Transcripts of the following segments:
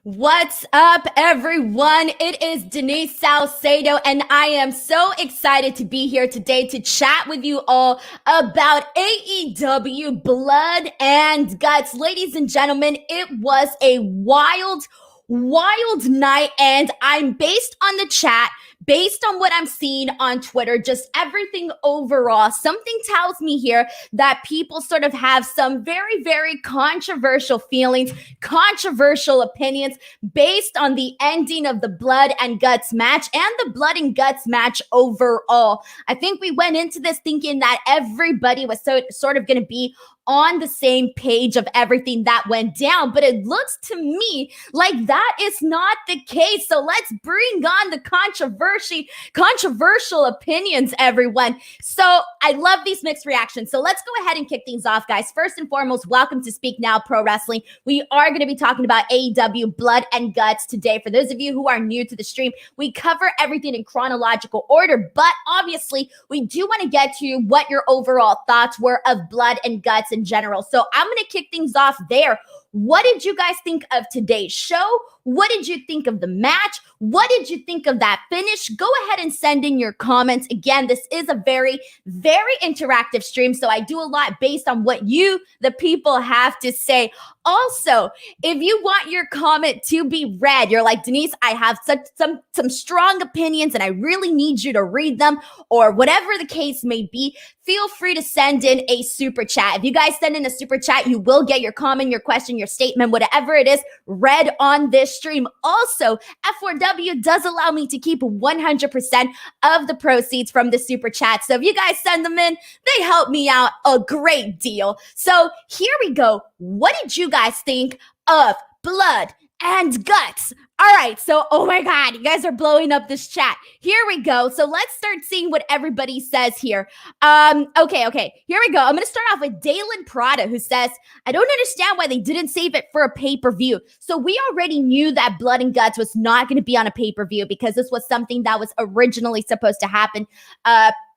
What's up, everyone? It is Denise Salcedo, and I am so excited to be here today to chat with you all about AEW Blood and Guts. Ladies and gentlemen, it was a wild night, and I'm based on the chat, based on what I'm seeing on Twitter, just everything overall. Something tells me here that people sort of have some very, very controversial feelings, controversial opinions based on the ending of the Blood and Guts match and the Blood and Guts match overall. I think we went into this thinking that everybody was sort of going to be on the same page of everything that went down, but it looks to me like that is not the case. So let's bring on the controversial opinions, everyone. So I love these mixed reactions. So let's go ahead and kick things off, guys. First and foremost, welcome to Speak Now Pro Wrestling. We are going to be talking about AEW Blood and Guts today. For those of you who are new to the stream, we cover everything in chronological order, but obviously we do want to get to what your overall thoughts were of Blood and Guts in general. So I'm going to kick things off there. What did you guys think of today's show? What did you think of the match? What did you think of that finish? Go ahead and send in your comments. Again, this is a very, very interactive stream, so I do a lot based on what you, the people, have to say. Also, if you want your comment to be read, you're like, Denise, I have some strong opinions and I really need you to read them, or whatever the case may be, feel free to send in a super chat. If you guys send in a super chat, you will get your comment, your question, your statement, whatever it is, read on this stream. Also, F4W does allow me to keep 100% of the proceeds from the super chat. So if you guys send them in, they help me out a great deal. So here we go. What did you guys think of Blood and Guts. All right, so oh my God, you guys are blowing up this chat. Here we go. So let's start seeing what everybody says here. Okay, here we go. I'm gonna start off with Dalen Prada, who says, I don't understand why they didn't save it for a pay-per-view. So we already knew that Blood and Guts was not gonna be on a pay-per-view because this was something that was originally supposed to happen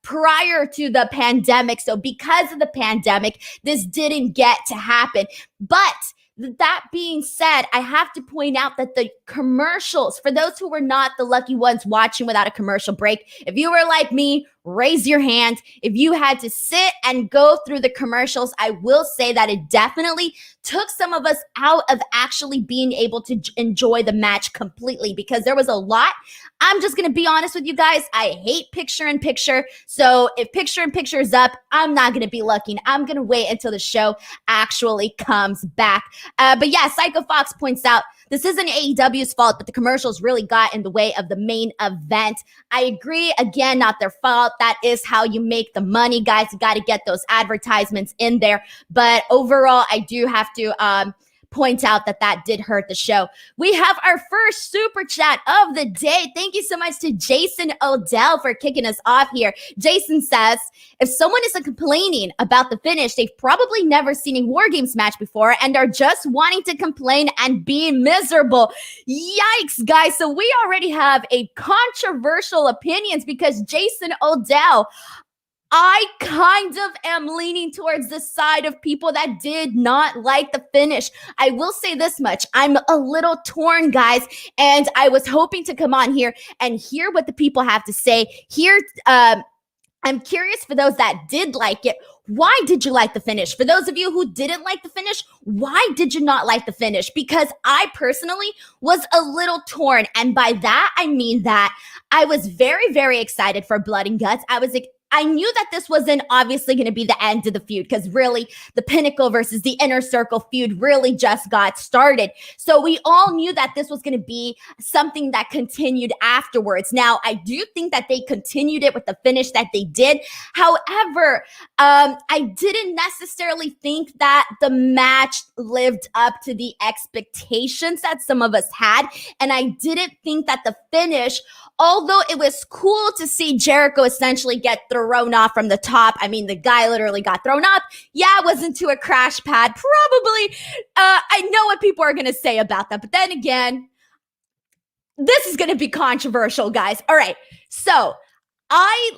prior to the pandemic. So because of the pandemic, this didn't get to happen. But that being said, I have to point out that the commercials, for those who were not the lucky ones watching without a commercial break, if you were like me, raise your hand. If you had to sit and go through the commercials, I will say that it definitely took some of us out of actually being able to enjoy the match completely because there was a lot. I'm just going to be honest with you guys. I hate picture-in-picture. So if picture-in-picture is up, I'm not going to be looking. I'm going to wait until the show actually comes back. But yeah, Psycho Fox points out, this isn't AEW's fault, but the commercials really got in the way of the main event. I agree. Again, not their fault. That is how you make the money, guys. You got to get those advertisements in there. But overall, I do have to point out that did hurt the show. We have our first super chat of the day. Thank you so much to Jason Odell for kicking us off here. Jason says, if someone isn't complaining about the finish, they've probably never seen a War Games match before and are just wanting to complain and be miserable. Yikes, guys. So we already have a controversial opinions because Jason Odell, I kind of am leaning towards the side of people that did not like the finish. I will say this much. I'm a little torn, guys, and I was hoping to come on here and hear what the people have to say. Here, I'm curious for those that did like it. Why did you like the finish? For those of you who didn't like the finish, why did you not like the finish? Because I personally was a little torn. And by that, I mean that I was very, very excited for Blood and Guts. I knew that this wasn't obviously going to be the end of the feud because really the Pinnacle versus the Inner Circle feud really just got started. So we all knew that this was going to be something that continued afterwards. Now, I do think that they continued it with the finish that they did. However, I didn't necessarily think that the match lived up to the expectations that some of us had. And I didn't think that the finish, although it was cool to see Jericho essentially get thrown off from the top. I mean, the guy literally got thrown up. Yeah, it was into a crash pad. Probably. I know what people are going to say about that. But then again, this is going to be controversial, guys. All right. So I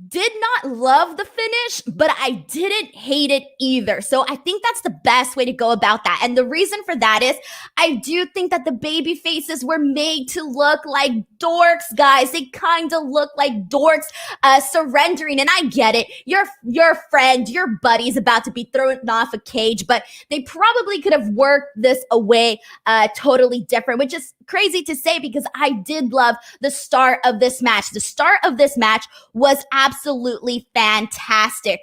did not love the finish, but I didn't hate it either. So I think that's the best way to go about that. And the reason for that is I do think that the baby faces were made to look like dorks, guys. They kind of look like dorks surrendering. And I get it. Your friend, your buddy's about to be thrown off a cage, but they probably could have worked this away totally different, which is crazy to say because I did love the start of this match. The start of this match was absolutely fantastic.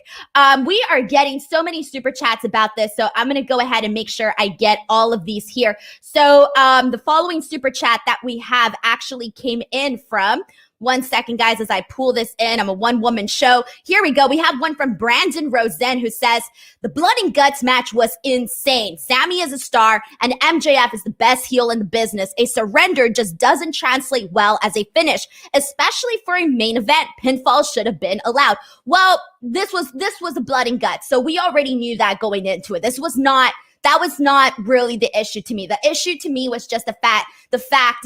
We are getting so many super chats about this, so I'm going to go ahead and make sure I get all of these here. So the following super chat that we have actually came in from, one second, guys, as I pull this in. I'm a one-woman show. Here we go. We have one from Brandon Rosen who says, the Blood and Guts match was insane. Sammy is a star and MJF is the best heel in the business. A surrender just doesn't translate well as a finish, especially for a main event. Pinfall should have been allowed. Well, this was a Blood and Guts, so we already knew that going into it. That was not really the issue to me. The issue to me was just the fact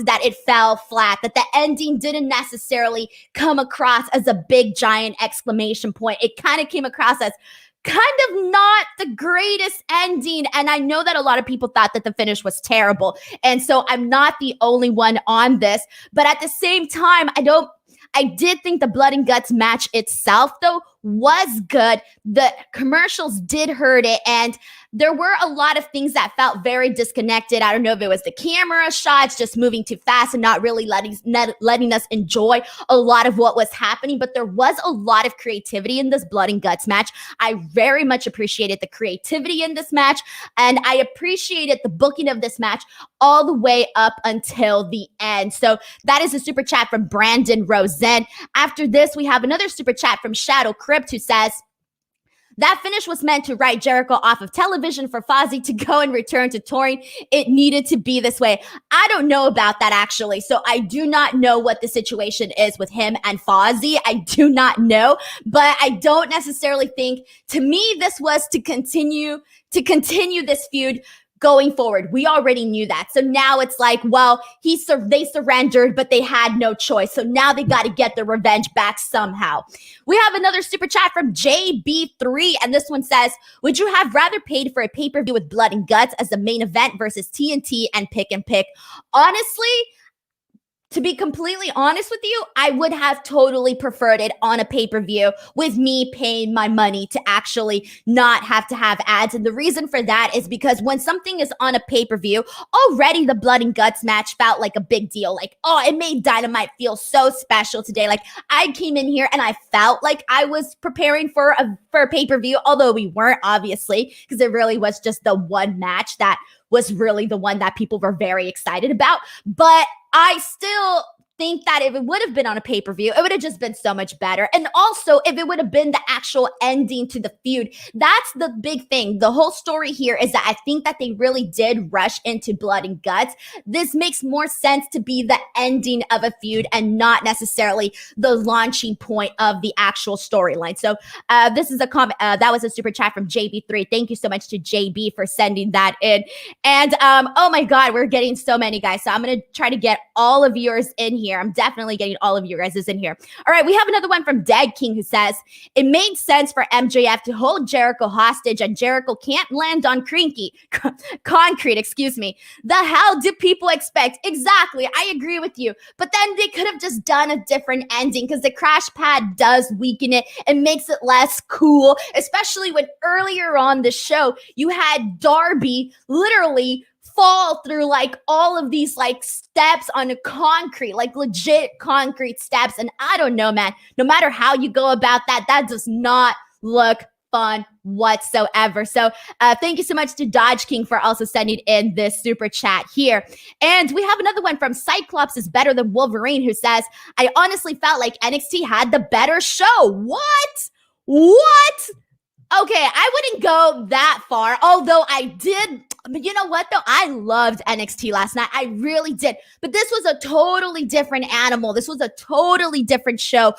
that it fell flat, that the ending didn't necessarily come across as a big giant exclamation point. It kind of came across as kind of not the greatest ending. And I know that a lot of people thought that the finish was terrible. And so I'm not the only one on this. But at the same time, I did think the Blood and Guts match itself, though, was good. The commercials did hurt it, and there were a lot of things that felt very disconnected. I don't know if it was the camera shots just moving too fast and not really letting us enjoy a lot of what was happening, but there was a lot of creativity in this Blood and Guts match. I very much appreciated the creativity in this match, and I appreciated the booking of this match all the way up until the end. So that is a super chat from Brandon Rosen. After this, we have another super chat from Shadow Crypt who says, That finish was meant to write Jericho off of television for Fozzy to go and return to touring. It needed to be this way. I don't know about that, actually. So I do not know what the situation is with him and Fozzy. I do not know, but I don't necessarily think, to me, this was to continue this feud going forward. We already knew that. So now it's like, well, they surrendered, but they had no choice. So now they got to get their revenge back somehow. We have another super chat from JB3, and this one says, would you have rather paid for a pay-per-view with Blood and Guts as the main event versus TNT and Pick and Pick? Honestly, to be completely honest with you, I would have totally preferred it on a pay-per-view with me paying my money to actually not have to have ads. And the reason for that is because when something is on a pay-per-view, already the Blood and Guts match felt like a big deal. Like, oh, it made Dynamite feel so special today. Like, I came in here and I felt like I was preparing for a pay-per-view, although we weren't, obviously, because it really was just the one match that was really the one that people were very excited about. But I still think that if it would have been on a pay-per-view, it would have just been so much better. And also, if it would have been the actual ending to the feud, that's the big thing. The whole story here is that I think that they really did rush into Blood and Guts. This makes more sense to be the ending of a feud and not necessarily the launching point of the actual storyline. So this is a comment. That was a super chat from JB3. Thank you so much to JB for sending that in. And oh my God, we're getting so many, guys. So I'm going to try to get all of yours in here. I'm definitely getting all of you guys in here. All right, we have another one from Dead King who says, it made sense for MJF to hold Jericho hostage and Jericho can't land on concrete, excuse me. The hell do people expect? Exactly, I agree with you. But then they could have just done a different ending because the crash pad does weaken it and makes it less cool, especially when earlier on the show, you had Darby literally fall through like all of these like steps on a concrete, like legit concrete steps. And I don't know, man, no matter how you go about that, that does not look fun whatsoever. So thank you so much to Dodge King for also sending in this super chat here. And we have another one from Cyclops is better than Wolverine who says, I honestly felt like NXT had the better show. What? Okay, I wouldn't go that far, although I did. But you know what, though? I loved NXT last night. I really did. But this was a totally different animal. This was a totally different show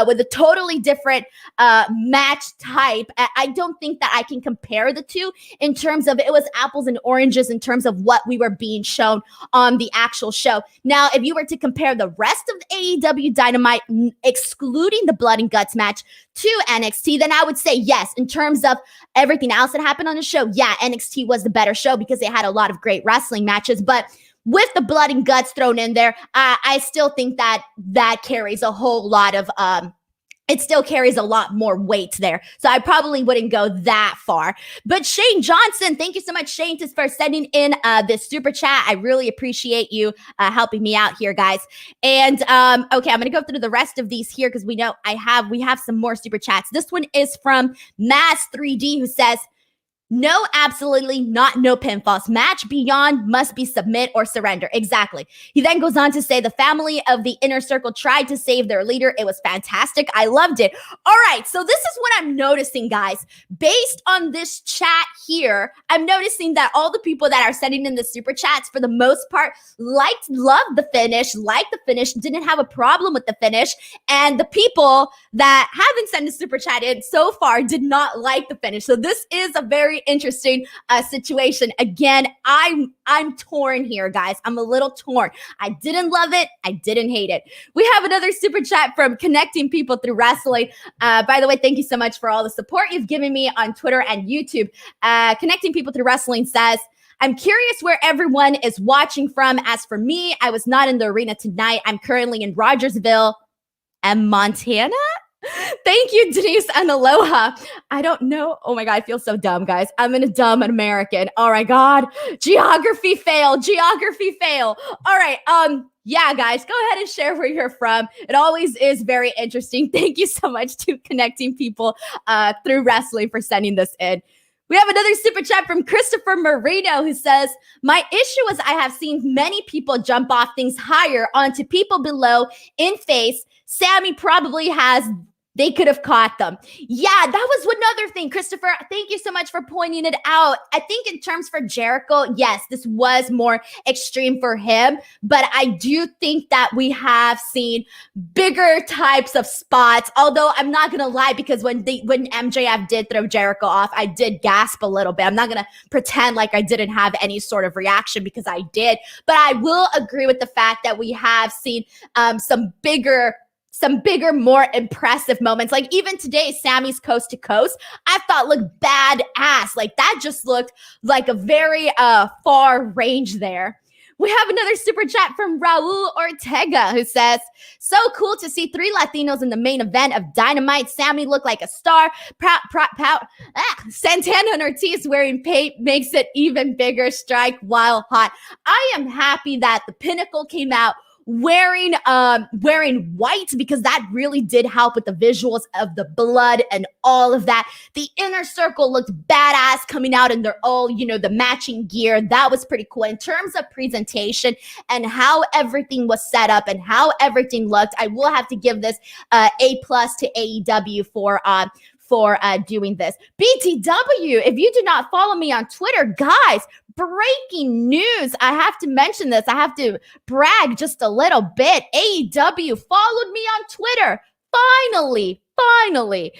with a totally different match type. I don't think that I can compare the two in terms of it was apples and oranges in terms of what we were being shown on the actual show. Now, if you were to compare the rest of the AEW Dynamite, excluding the Blood and Guts match, to NXT, then I would say yes. In terms of everything else that happened on the show, yeah, NXT was the better show because they had a lot of great wrestling matches. But with the Blood and Guts thrown in there, I still think that carries a whole lot of it still carries a lot more weight there. So I probably wouldn't go that far. But Shane Johnson, thank you so much, Shane, for sending in this super chat. I really appreciate you helping me out here, guys. And okay, I'm going to go through the rest of these here because we have some more super chats. This one is from Mass3D who says, no, absolutely not. No pinfalls. Match beyond must be submit or surrender. Exactly. He then goes on to say the family of the Inner Circle tried to save their leader. It was fantastic. I loved it. All right. So this is what I'm noticing, guys. Based on this chat here, I'm noticing that all the people that are sending in the super chats, for the most part, loved the finish, didn't have a problem with the finish. And the people that haven't sent a super chat in so far did not like the finish. So this is a very interesting situation. Again, I'm torn here, guys. I'm a little torn. I didn't love it. I didn't hate it. We have another super chat from Connecting People Through Wrestling. By the way, thank you so much for all the support you've given me on Twitter and YouTube. Connecting People Through Wrestling says, I'm curious where everyone is watching from. As for me, I was not in the arena tonight. I'm currently in Rogersville and Montana. Thank you, Denise, and aloha. I don't know. Oh my God, I feel so dumb, guys. I'm in a dumb American. Oh my God. Geography fail. All right. Yeah, guys, go ahead and share where you're from. It always is very interesting. Thank you so much to Connecting People Through Wrestling for sending this in. We have another super chat from Christopher Marino who says, my issue is I have seen many people jump off things higher onto people below in face. Sammy probably has they could have caught them. Yeah, that was another thing. Christopher, thank you so much for pointing it out. I think in terms for Jericho, yes, this was more extreme for him, but I do think that we have seen bigger types of spots. Although I'm not going to lie, because when MJF did throw Jericho off, I did gasp a little bit. I'm not going to pretend like I didn't have any sort of reaction, because I did. But I will agree with the fact that we have seen some bigger, more impressive moments. Like even today, Sammy's coast to coast, I thought looked badass. Like that just looked like a very far range there. We have another super chat from Raul Ortega who says, so cool to see 3 Latinos in the main event of Dynamite. Sammy looked like a star. Santana and Ortiz wearing paint makes it even bigger. Strike while hot. I am happy that the Pinnacle came out wearing white, because that really did help with the visuals of the blood and all of that. The Inner Circle looked badass coming out in their all, the matching gear. That was pretty cool. In terms of presentation and how everything was set up and how everything looked, I will have to give this A+ to AEW for doing this. BTW, if you do not follow me on Twitter, guys, breaking news. I have to mention this. I have to brag just a little bit. AEW followed me on Twitter. Finally.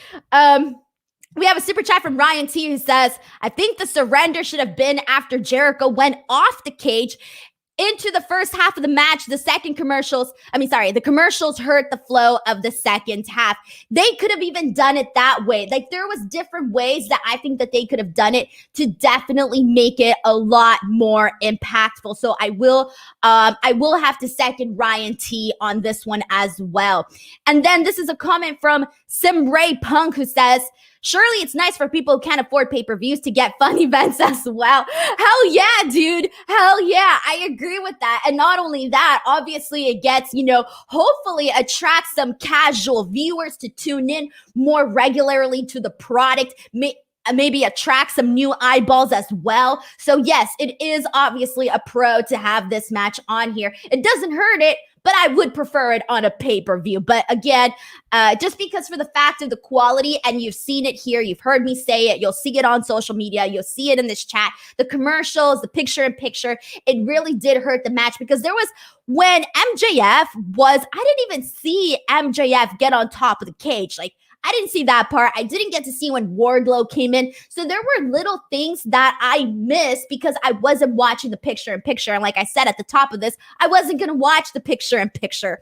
We have a super chat from Ryan T who says, I think the surrender should have been after Jericho went off the cage into the first half of the match. The commercials hurt the flow of the second half. They could have even done it that way. Like there was different ways that I think that they could have done it to definitely make it a lot more impactful. So I will have to second Ryan T on this one as well. And then this is a comment from Simray Punk who says, surely it's nice for people who can't afford pay-per-views to get fun events as well. Hell yeah, dude. Hell yeah. I agree with that. And not only that, obviously it gets, hopefully attracts some casual viewers to tune in more regularly to the product. Maybe attract some new eyeballs as well. So yes, it is obviously a pro to have this match on here. It doesn't hurt it, but I would prefer it on a pay-per-view. But again, just because for the fact of the quality, and you've seen it here, you've heard me say it, you'll see it on social media, you'll see it in this chat, the commercials, the picture-in-picture, it really did hurt the match, because there was, when I didn't even see MJF get on top of the cage. Like, I didn't see that part. I didn't get to see when Wardlow came in. So there were little things that I missed because I wasn't watching the picture-in-picture. And like I said at the top of this, I wasn't going to watch the picture-in-picture.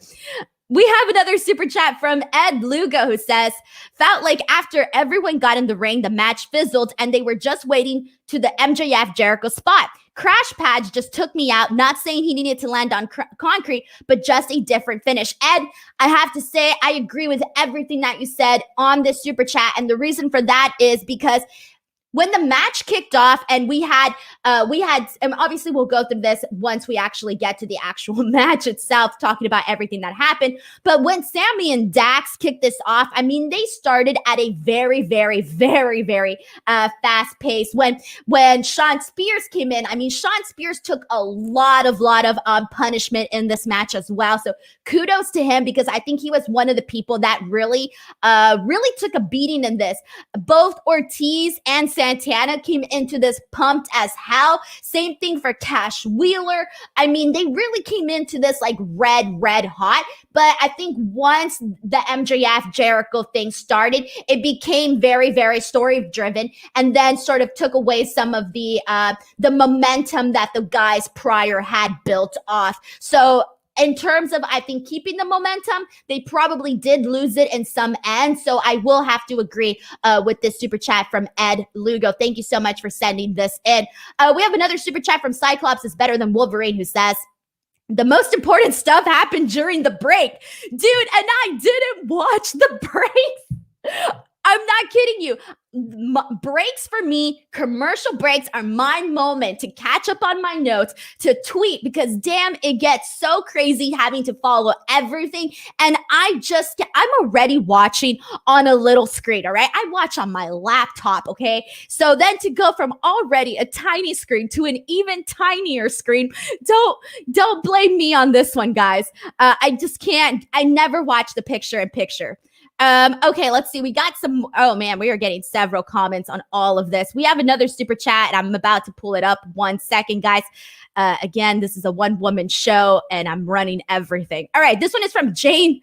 We have another super chat from Ed Lugo who says, felt like after everyone got in the ring, the match fizzled and they were just waiting to the MJF Jericho spot. Crash Pads just took me out, not saying he needed to land on concrete, but just a different finish. Ed, I have to say, I agree with everything that you said on this super chat. And the reason for that is because when the match kicked off and we had, and obviously we'll go through this once we actually get to the actual match itself, talking about everything that happened. But when Sammy and Dax kicked this off, I mean, they started at a very, very, very, very fast pace. When Shawn Spears came in, I mean, Shawn Spears took a lot of punishment in this match as well. So kudos to him, because I think he was one of the people that really took a beating in this. Both Ortiz and Santana came into this pumped as hell. Same thing for Cash Wheeler. I mean, they really came into this like red hot. But I think once the MJF Jericho thing started, it became very, very story driven, and then sort of took away some of the momentum that the guys prior had built off. So in terms of, I think, keeping the momentum, they probably did lose it in some end. So I will have to agree with this super chat from Ed Lugo. Thank you so much for sending this in. We have another super chat from Cyclops is Better Than Wolverine, who says, the most important stuff happened during the break. Dude, and I didn't watch the break. I'm not kidding you. Breaks for me, commercial breaks are my moment to catch up on my notes, to tweet, because damn, it gets so crazy having to follow everything. And I'm already watching on a little screen, all right? I watch on my laptop, okay? So then to go from already a tiny screen to an even tinier screen, don't blame me on this one, guys. I just can't. I never watch the picture-in-picture. Okay, let's see. We got some. Oh man, we are getting several comments on all of this. We have another super chat, and I'm about to pull it up. 1 second, guys. Again, this is a one-woman show, and I'm running everything. All right, this one is from Shane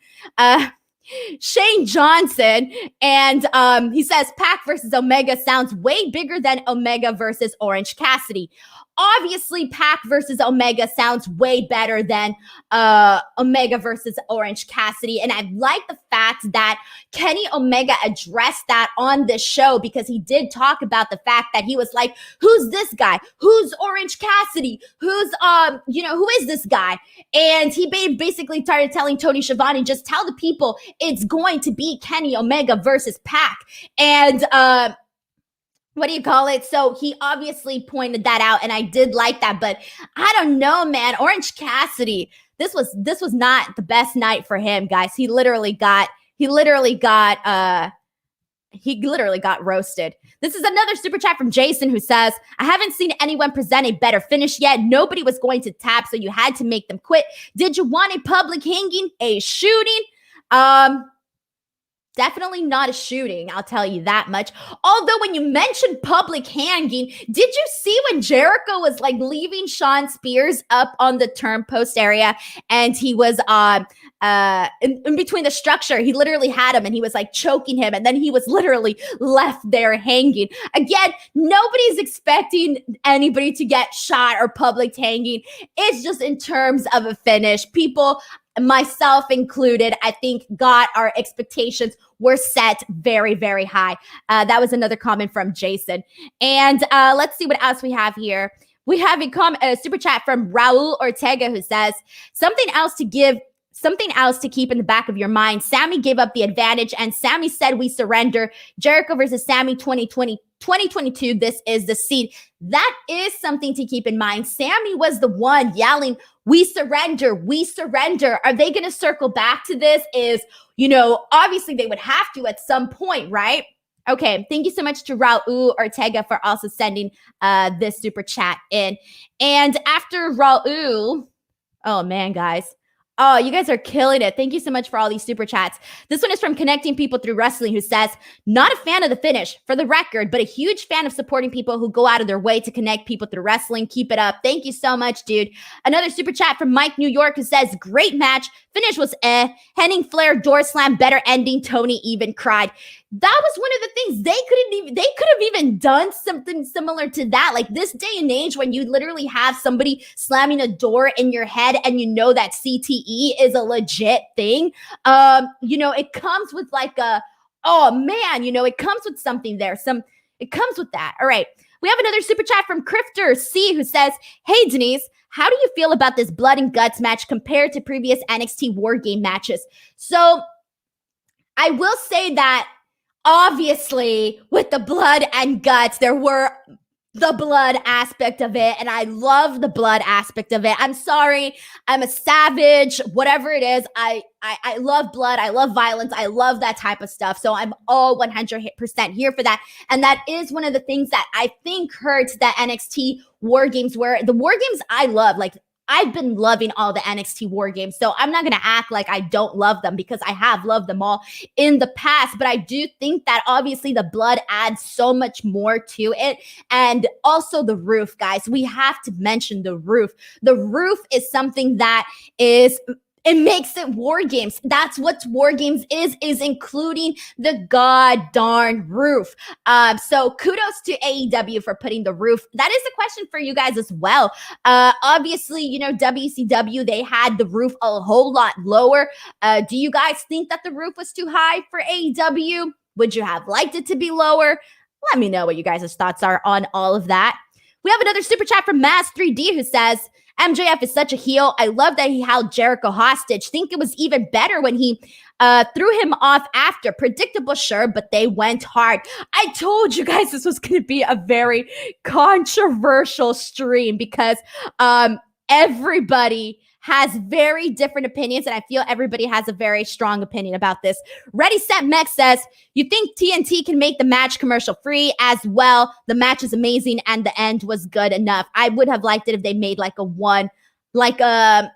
Johnson, and he says Pac versus Omega sounds way bigger than Omega versus Orange Cassidy. Obviously, Pac versus Omega sounds way better than Omega versus Orange Cassidy. And I like the fact that Kenny Omega addressed that on this show, because he did talk about the fact that he was like, who's this guy? Who's Orange Cassidy? Who's, who is this guy? And he basically started telling Tony Schiavone, just tell the people it's going to be Kenny Omega versus Pac. And, what do you call it? So he obviously pointed that out, and I did like that, but I don't know, man. Orange Cassidy, this was not the best night for him, guys. He literally got roasted. This is another super chat from Jason, who says, I haven't seen anyone present a better finish yet. Nobody was going to tap, so you had to make them quit. Did you want a public hanging, a shooting? Definitely not a shooting, I'll tell you that much. Although when you mentioned public hanging, did you see when Jericho was like leaving Sean Spears up on the turnpost area, and he was in between the structure? He literally had him, and he was like choking him, and then he was literally left there hanging. Again, nobody's expecting anybody to get shot or public hanging. It's just in terms of a finish. People, myself included, I think got our expectations were set very, very high. That was another comment from Jason. And let's see what else we have here. We have a super chat from Raul Ortega, who says, something else to keep in the back of your mind. Sammy gave up the advantage, and Sammy said we surrender. Jericho versus Sammy 2022, this is the seed. That is something to keep in mind. Sammy was the one yelling, we surrender, we surrender. Are they going to circle back to this? Obviously they would have to at some point, right? Okay, thank you so much to Raul Ortega for also sending this super chat in. And after Raul, oh man, guys. Oh, you guys are killing it. Thank you so much for all these super chats. This one is from Connecting People Through Wrestling, who says, not a fan of the finish, for the record, but a huge fan of supporting people who go out of their way to connect people through wrestling. Keep it up. Thank you so much, dude. Another super chat from Mike New York, who says, great match. Finish was Henning Flair door slam, better ending. Tony even cried. That was one of the things they could have even done something similar to that. Like this day and age, when you literally have somebody slamming a door in your head and you know that CTE is a legit thing. It comes with like it comes with something there. It comes with that. All right. We have another super chat from Crifter C, who says, hey, Denise, how do you feel about this blood and guts match compared to previous NXT War Game matches? So I will say that obviously, with the blood and guts, there were the blood aspect of it, and I love the blood aspect of it. I'm sorry, I'm a savage, whatever it is. I love blood, I love violence, I love that type of stuff. So I'm all 100% here for that. And that is one of the things that I think hurts that NXT War Games were. The War Games I love, like I've been loving all the NXT War Games, so I'm not going to act like I don't love them, because I have loved them all in the past. But I do think that obviously the blood adds so much more to it. And also the roof, guys. We have to mention the roof. The roof is something that it makes it War Games. That's what War Games is including the god darn roof. So kudos to AEW for putting the roof. That is a question for you guys as well. Obviously, WCW, they had the roof a whole lot lower. Do you guys think that the roof was too high for AEW? Would you have liked it to be lower? Let me know what you guys' thoughts are on all of that. We have another super chat from Maz3D, who says, MJF is such a heel. I love that he held Jericho hostage. Think it was even better when he threw him off after. Predictable, sure, but they went hard. I told you guys this was going to be a very controversial stream, because everybody has very different opinions, and I feel everybody has a very strong opinion about this. Ready, Set, Mech says, you think TNT can make the match commercial free as well? The match is amazing, and the end was good enough. I would have liked it if they made like a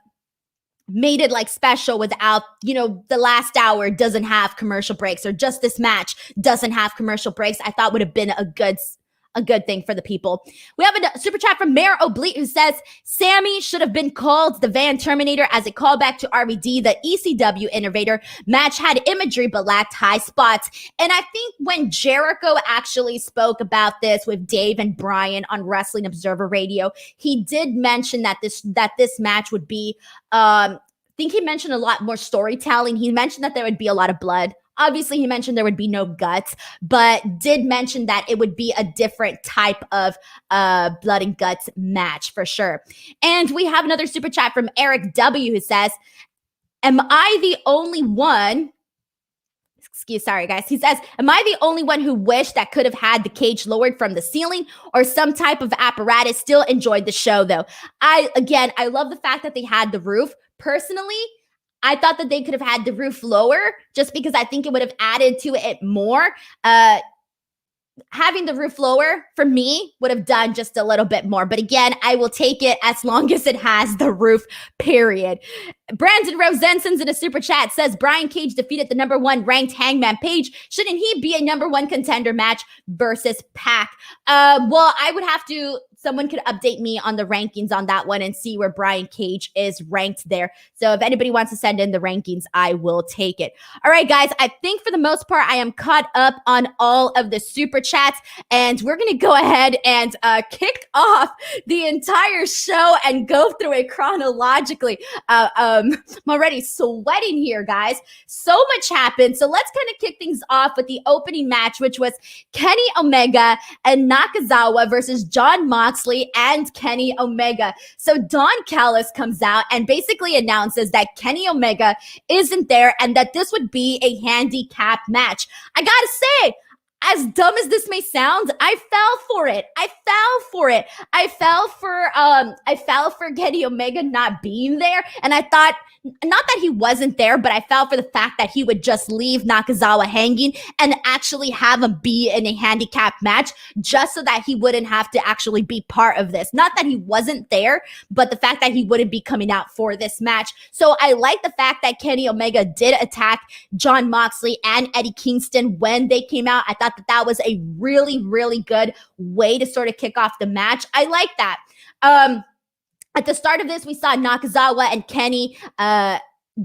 made it like special without, the last hour doesn't have commercial breaks, or just this match doesn't have commercial breaks, I thought would have been a good thing for the people. We have a super chat from Mayor Oblique who says, Sammy should have been called the Van Terminator as a callback to RVD. The ECW Innovator match had imagery but lacked high spots. And I think when Jericho actually spoke about this with Dave and Brian on Wrestling Observer Radio, he did mention that this match would be, I think he mentioned a lot more storytelling. He mentioned that there would be a lot of blood. Obviously, he mentioned there would be no guts, but did mention that it would be a different type of blood and guts match for sure. And we have another super chat from Eric W. who says, am I the only one? Sorry, guys. He says, am I the only one who wished that could have had the cage lowered from the ceiling or some type of apparatus? Still enjoyed the show, though. I love the fact that they had the roof. Personally, I thought that they could have had the roof lower just because I think it would have added to it more. Having the roof lower for me would have done just a little bit more. But again, I will take it as long as it has the roof, period. Brandon Rosensen's in a super chat says, Brian Cage defeated the number 1 ranked Hangman Page. Shouldn't he be a number 1 contender match versus Pac? Well, I would have to, someone could update me on the rankings on that one and see where Brian Cage is ranked there. So if anybody wants to send in the rankings, I will take it. All right, guys, I think for the most part, I am caught up on all of the super chats, and we're going to go ahead and kick off the entire show and go through it chronologically. I'm already sweating here, guys. So much happened. So let's kind of kick things off with the opening match, which was Kenny Omega and Nakazawa versus Jon Moxley and Kenny Omega. So Don Callis comes out and basically announces that Kenny Omega isn't there and that this would be a handicap match. I gotta say, as dumb as this may sound, I fell for it. I fell for Kenny Omega not being there. And I thought, not that he wasn't there, but I fell for the fact that he would just leave Nakazawa hanging and actually have him be in a handicap match just so that he wouldn't have to actually be part of this. Not that he wasn't there, but the fact that he wouldn't be coming out for this match. So I like the fact that Kenny Omega did attack Jon Moxley and Eddie Kingston when they came out. I thought that was a really, really good way to sort of kick off the match. I like that. At the start of this, we saw Nakazawa and Kenny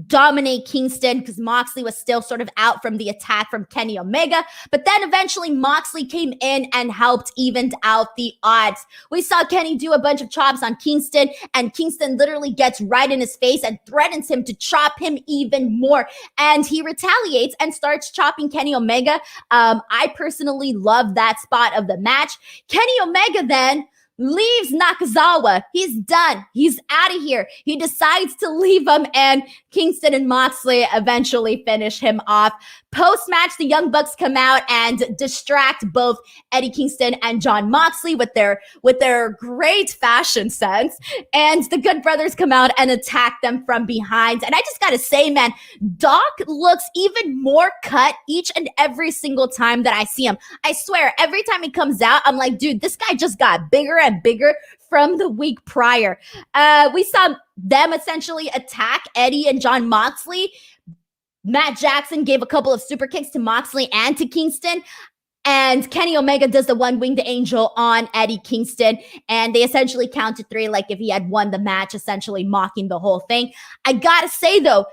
dominate Kingston because Moxley was still sort of out from the attack from Kenny Omega. But then eventually Moxley came in and helped evened out the odds. We saw Kenny do a bunch of chops on Kingston, and Kingston literally gets right in his face and threatens him to chop him even more. And he retaliates and starts chopping Kenny Omega. I personally love that spot of the match. Kenny Omega then leaves Nakazawa. He's done. He's out of here. He decides to leave him, and Kingston and Moxley eventually finish him off. Post-match, the Young Bucks come out and distract both Eddie Kingston and Jon Moxley with their great fashion sense. And the Good Brothers come out and attack them from behind. And I just gotta say, man, Doc looks even more cut each and every single time that I see him. I swear, every time he comes out, I'm like, dude, this guy just got bigger and bigger from the week prior. We saw them essentially attack Eddie and Jon Moxley. Matt Jackson gave a couple of super kicks to Moxley and to Kingston. And Kenny Omega does the one-winged angel on Eddie Kingston. And they essentially counted 3 like if he had won the match, essentially mocking the whole thing. I gotta say, though,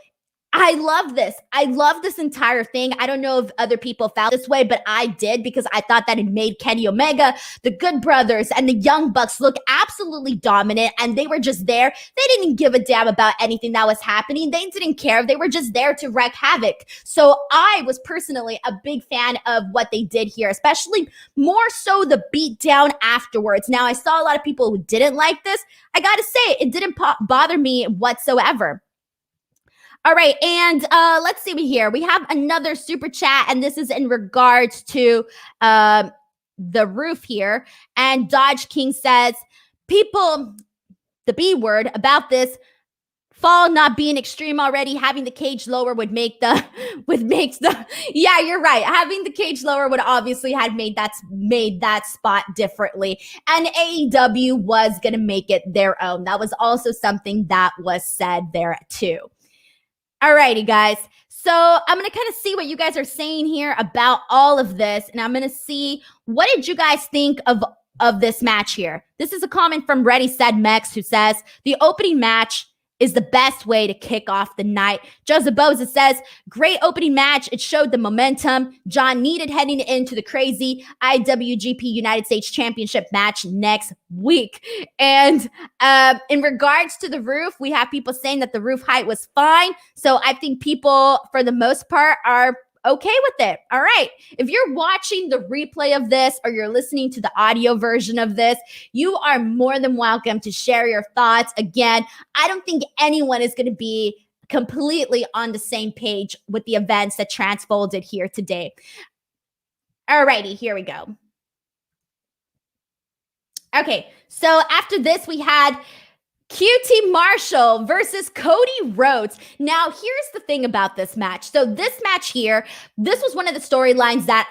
I love this. I love this entire thing. I don't know if other people felt this way, but I did, because I thought that it made Kenny Omega, the Good Brothers, and the Young Bucks look absolutely dominant, and they were just there. They didn't give a damn about anything that was happening. They didn't care. They were just there to wreak havoc. So I was personally a big fan of what they did here, especially more so the beatdown afterwards. Now, I saw a lot of people who didn't like this. I gotta say, it didn't bother me whatsoever. All right, and let's see here. We have another super chat, and this is in regards to the roof here. And Dodge King says, people, the B word about this, fall not being extreme already, having the cage lower would make the yeah, you're right. Having the cage lower would obviously have made that spot differently. And AEW was gonna make it their own. That was also something that was said there too. Alrighty, guys. So I'm gonna kind of see what you guys are saying here about all of this, and I'm gonna see what did you guys think of this match here. This is a comment from Ready Said Mex, who says the opening match is the best way to kick off the night. Joseph Boza says, great opening match. It showed the momentum John needed heading into the crazy IWGP United States Championship match next week. And in regards to the roof, we have people saying that the roof height was fine. So I think people, for the most part, are okay with it. All right. If you're watching the replay of this or you're listening to the audio version of this, you are more than welcome to share your thoughts. Again, I don't think anyone is going to be completely on the same page with the events that transfolded here today. All righty, here we go. Okay, so after this, we had QT Marshall versus Cody Rhodes. Now, here's the thing about this match. So this match here, this was one of the storylines that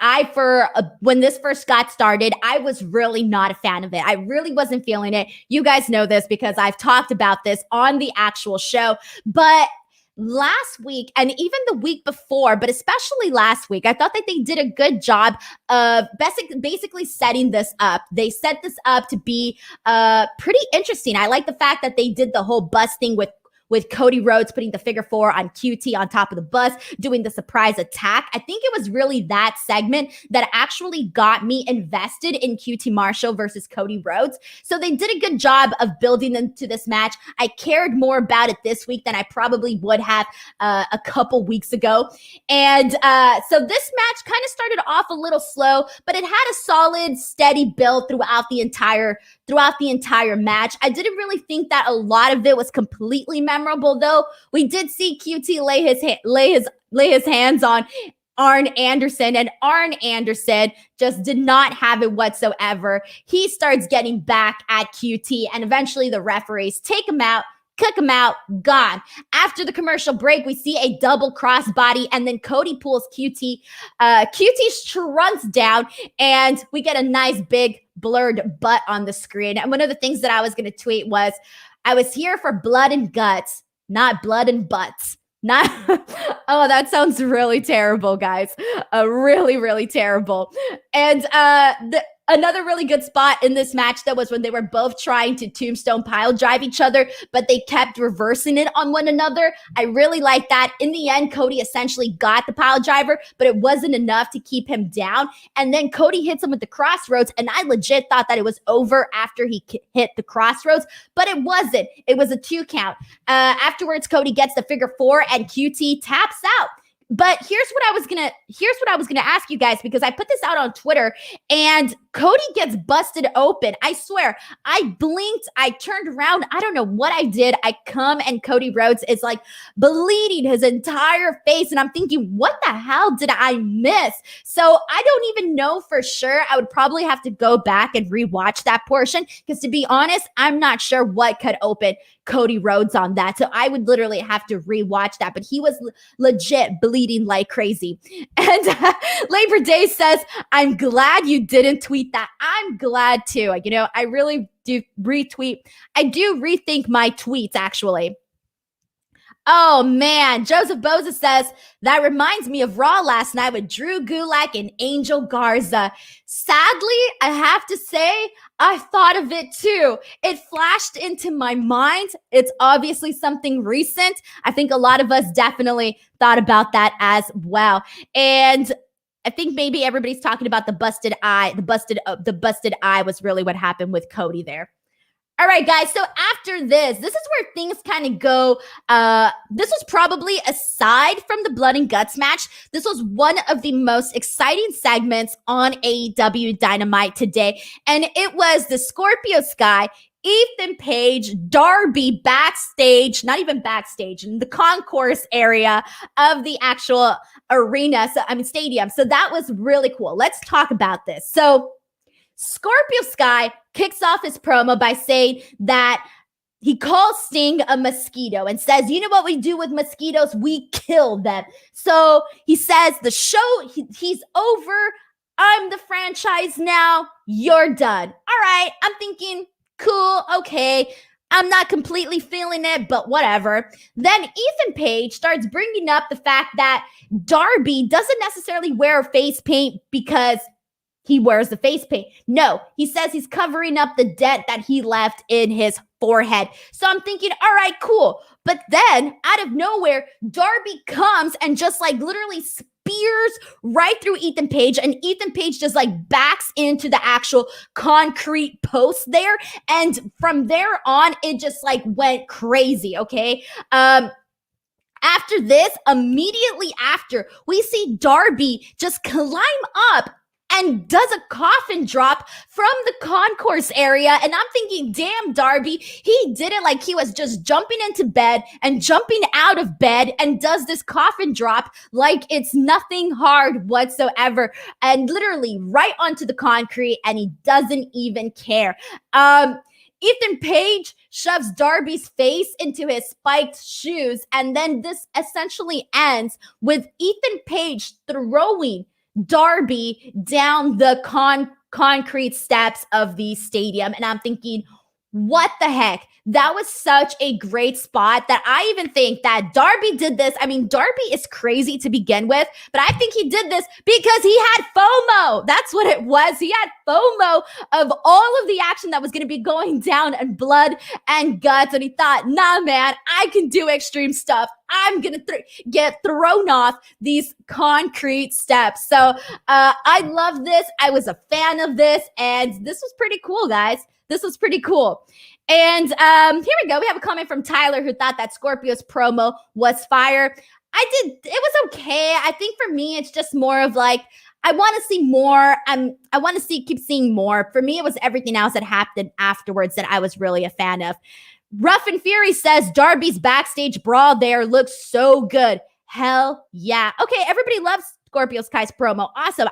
when this first got started, I was really not a fan of it. I really wasn't feeling it. You guys know this because I've talked about this on the actual show. But last week and even the week before, but especially last week, I thought that they did a good job of basically setting this up. They set this up to be pretty interesting. I like the fact that they did the whole bus thing with Cody Rhodes putting the figure 4 on QT on top of the bus, doing the surprise attack. I think it was really that segment that actually got me invested in QT Marshall versus Cody Rhodes. So they did a good job of building them to this match. I cared more about it this week than I probably would have a couple weeks ago. And so this match kind of started off a little slow, but it had a solid, steady build throughout the entire match. I didn't really think that a lot of it was completely memorable, though. We did see QT lay his hands on Arn Anderson, and Arn Anderson just did not have it whatsoever. He starts getting back at QT, and eventually the referees take him out, kick him out, gone. After the commercial break, we see a double crossbody, and then Cody pulls QT. QT shrugs down, and we get a nice big blurred butt on the screen. And one of the things that I was going to tweet was, I was here for blood and guts, not blood and butts. Not, oh, that sounds really terrible, guys. Really, really terrible. And another really good spot in this match that was when they were both trying to tombstone pile drive each other, but they kept reversing it on one another. I really like that. In the end, Cody essentially got the pile driver, but it wasn't enough to keep him down. And then Cody hits him with the crossroads, and I legit thought that it was over after he hit the crossroads, but it wasn't. It was a 2 count. Afterwards, Cody gets the figure 4, and QT taps out. But here's what I was gonna ask you guys, because I put this out on Twitter, and Cody gets busted open. I swear, I blinked, I turned around, I don't know what I did. I come, and Cody Rhodes is like bleeding his entire face, and I'm thinking, what the hell did I miss? So I don't even know for sure. I would probably have to go back and rewatch that portion, because to be honest, I'm not sure what cut open Cody Rhodes on that. So I would literally have to rewatch that, but he was legit bleeding like crazy. And Labor Day says, I'm glad you didn't tweet that. I'm glad too. You know, I really do retweet. I do rethink my tweets, actually. Oh, man. Joseph Boza says, that reminds me of Raw last night with Drew Gulak and Angel Garza. Sadly, I have to say, I thought of it too. It flashed into my mind. It's obviously something recent. I think a lot of us definitely thought about that as well. And I think maybe everybody's talking about the busted eye. The busted eye was really what happened with Cody there. All right, guys. So after this is where things kind of go. This was probably, aside from the Blood and Guts match, this was one of the most exciting segments on AEW Dynamite today. And it was the Scorpio Sky, Ethan Page, Darby backstage, not even backstage, in the concourse area of the actual arena, stadium. So that was really cool. Let's talk about this. So Scorpio Sky kicks off his promo by saying that he calls Sting a mosquito and says, you know what we do with mosquitoes? We kill them. So he says the show, he's over. I'm the franchise now. You're done. All right. I'm thinking, cool. Okay. I'm not completely feeling it, but whatever. Then Ethan Page starts bringing up the fact that Darby doesn't necessarily wear face paint because he wears the face paint. No, he says he's covering up the dent that he left in his forehead. So I'm thinking, all right, cool. But then out of nowhere, Darby comes and just like literally spears right through Ethan Page, and Ethan Page just like backs into the actual concrete post there. And from there on, it just like went crazy. Okay. After this, immediately after, we see Darby just climb up and does a coffin drop from the concourse area. And I'm thinking, damn, Darby, he did it like he was just jumping into bed and jumping out of bed and does this coffin drop like it's nothing hard whatsoever. And literally right onto the concrete, and he doesn't even care. Ethan Page shoves Darby's face into his spiked shoes. And then this essentially ends with Ethan Page throwing Darby down the concrete steps of the stadium. And I'm thinking, what the heck? That was such a great spot that I even think that Darby did this. I mean, Darby is crazy to begin with, but I think he did this because he had FOMO. That's what it was. He had FOMO of all of the action that was going to be going down in Blood and Guts. And he thought, nah, man, I can do extreme stuff. I'm going to get thrown off these concrete steps. So I love this. I was a fan of this. And this was pretty cool, guys. This was pretty cool. And here we go. We have a comment from Tyler who thought that Scorpio's promo was fire. It was okay. I think for me, it's just more of like, I want to see more. I want to keep seeing more. For me, it was everything else that happened afterwards that I was really a fan of. Rough and Fury says Darby's backstage brawl there looks so good. Hell yeah. Okay, everybody loves Scorpio Sky's promo. Awesome.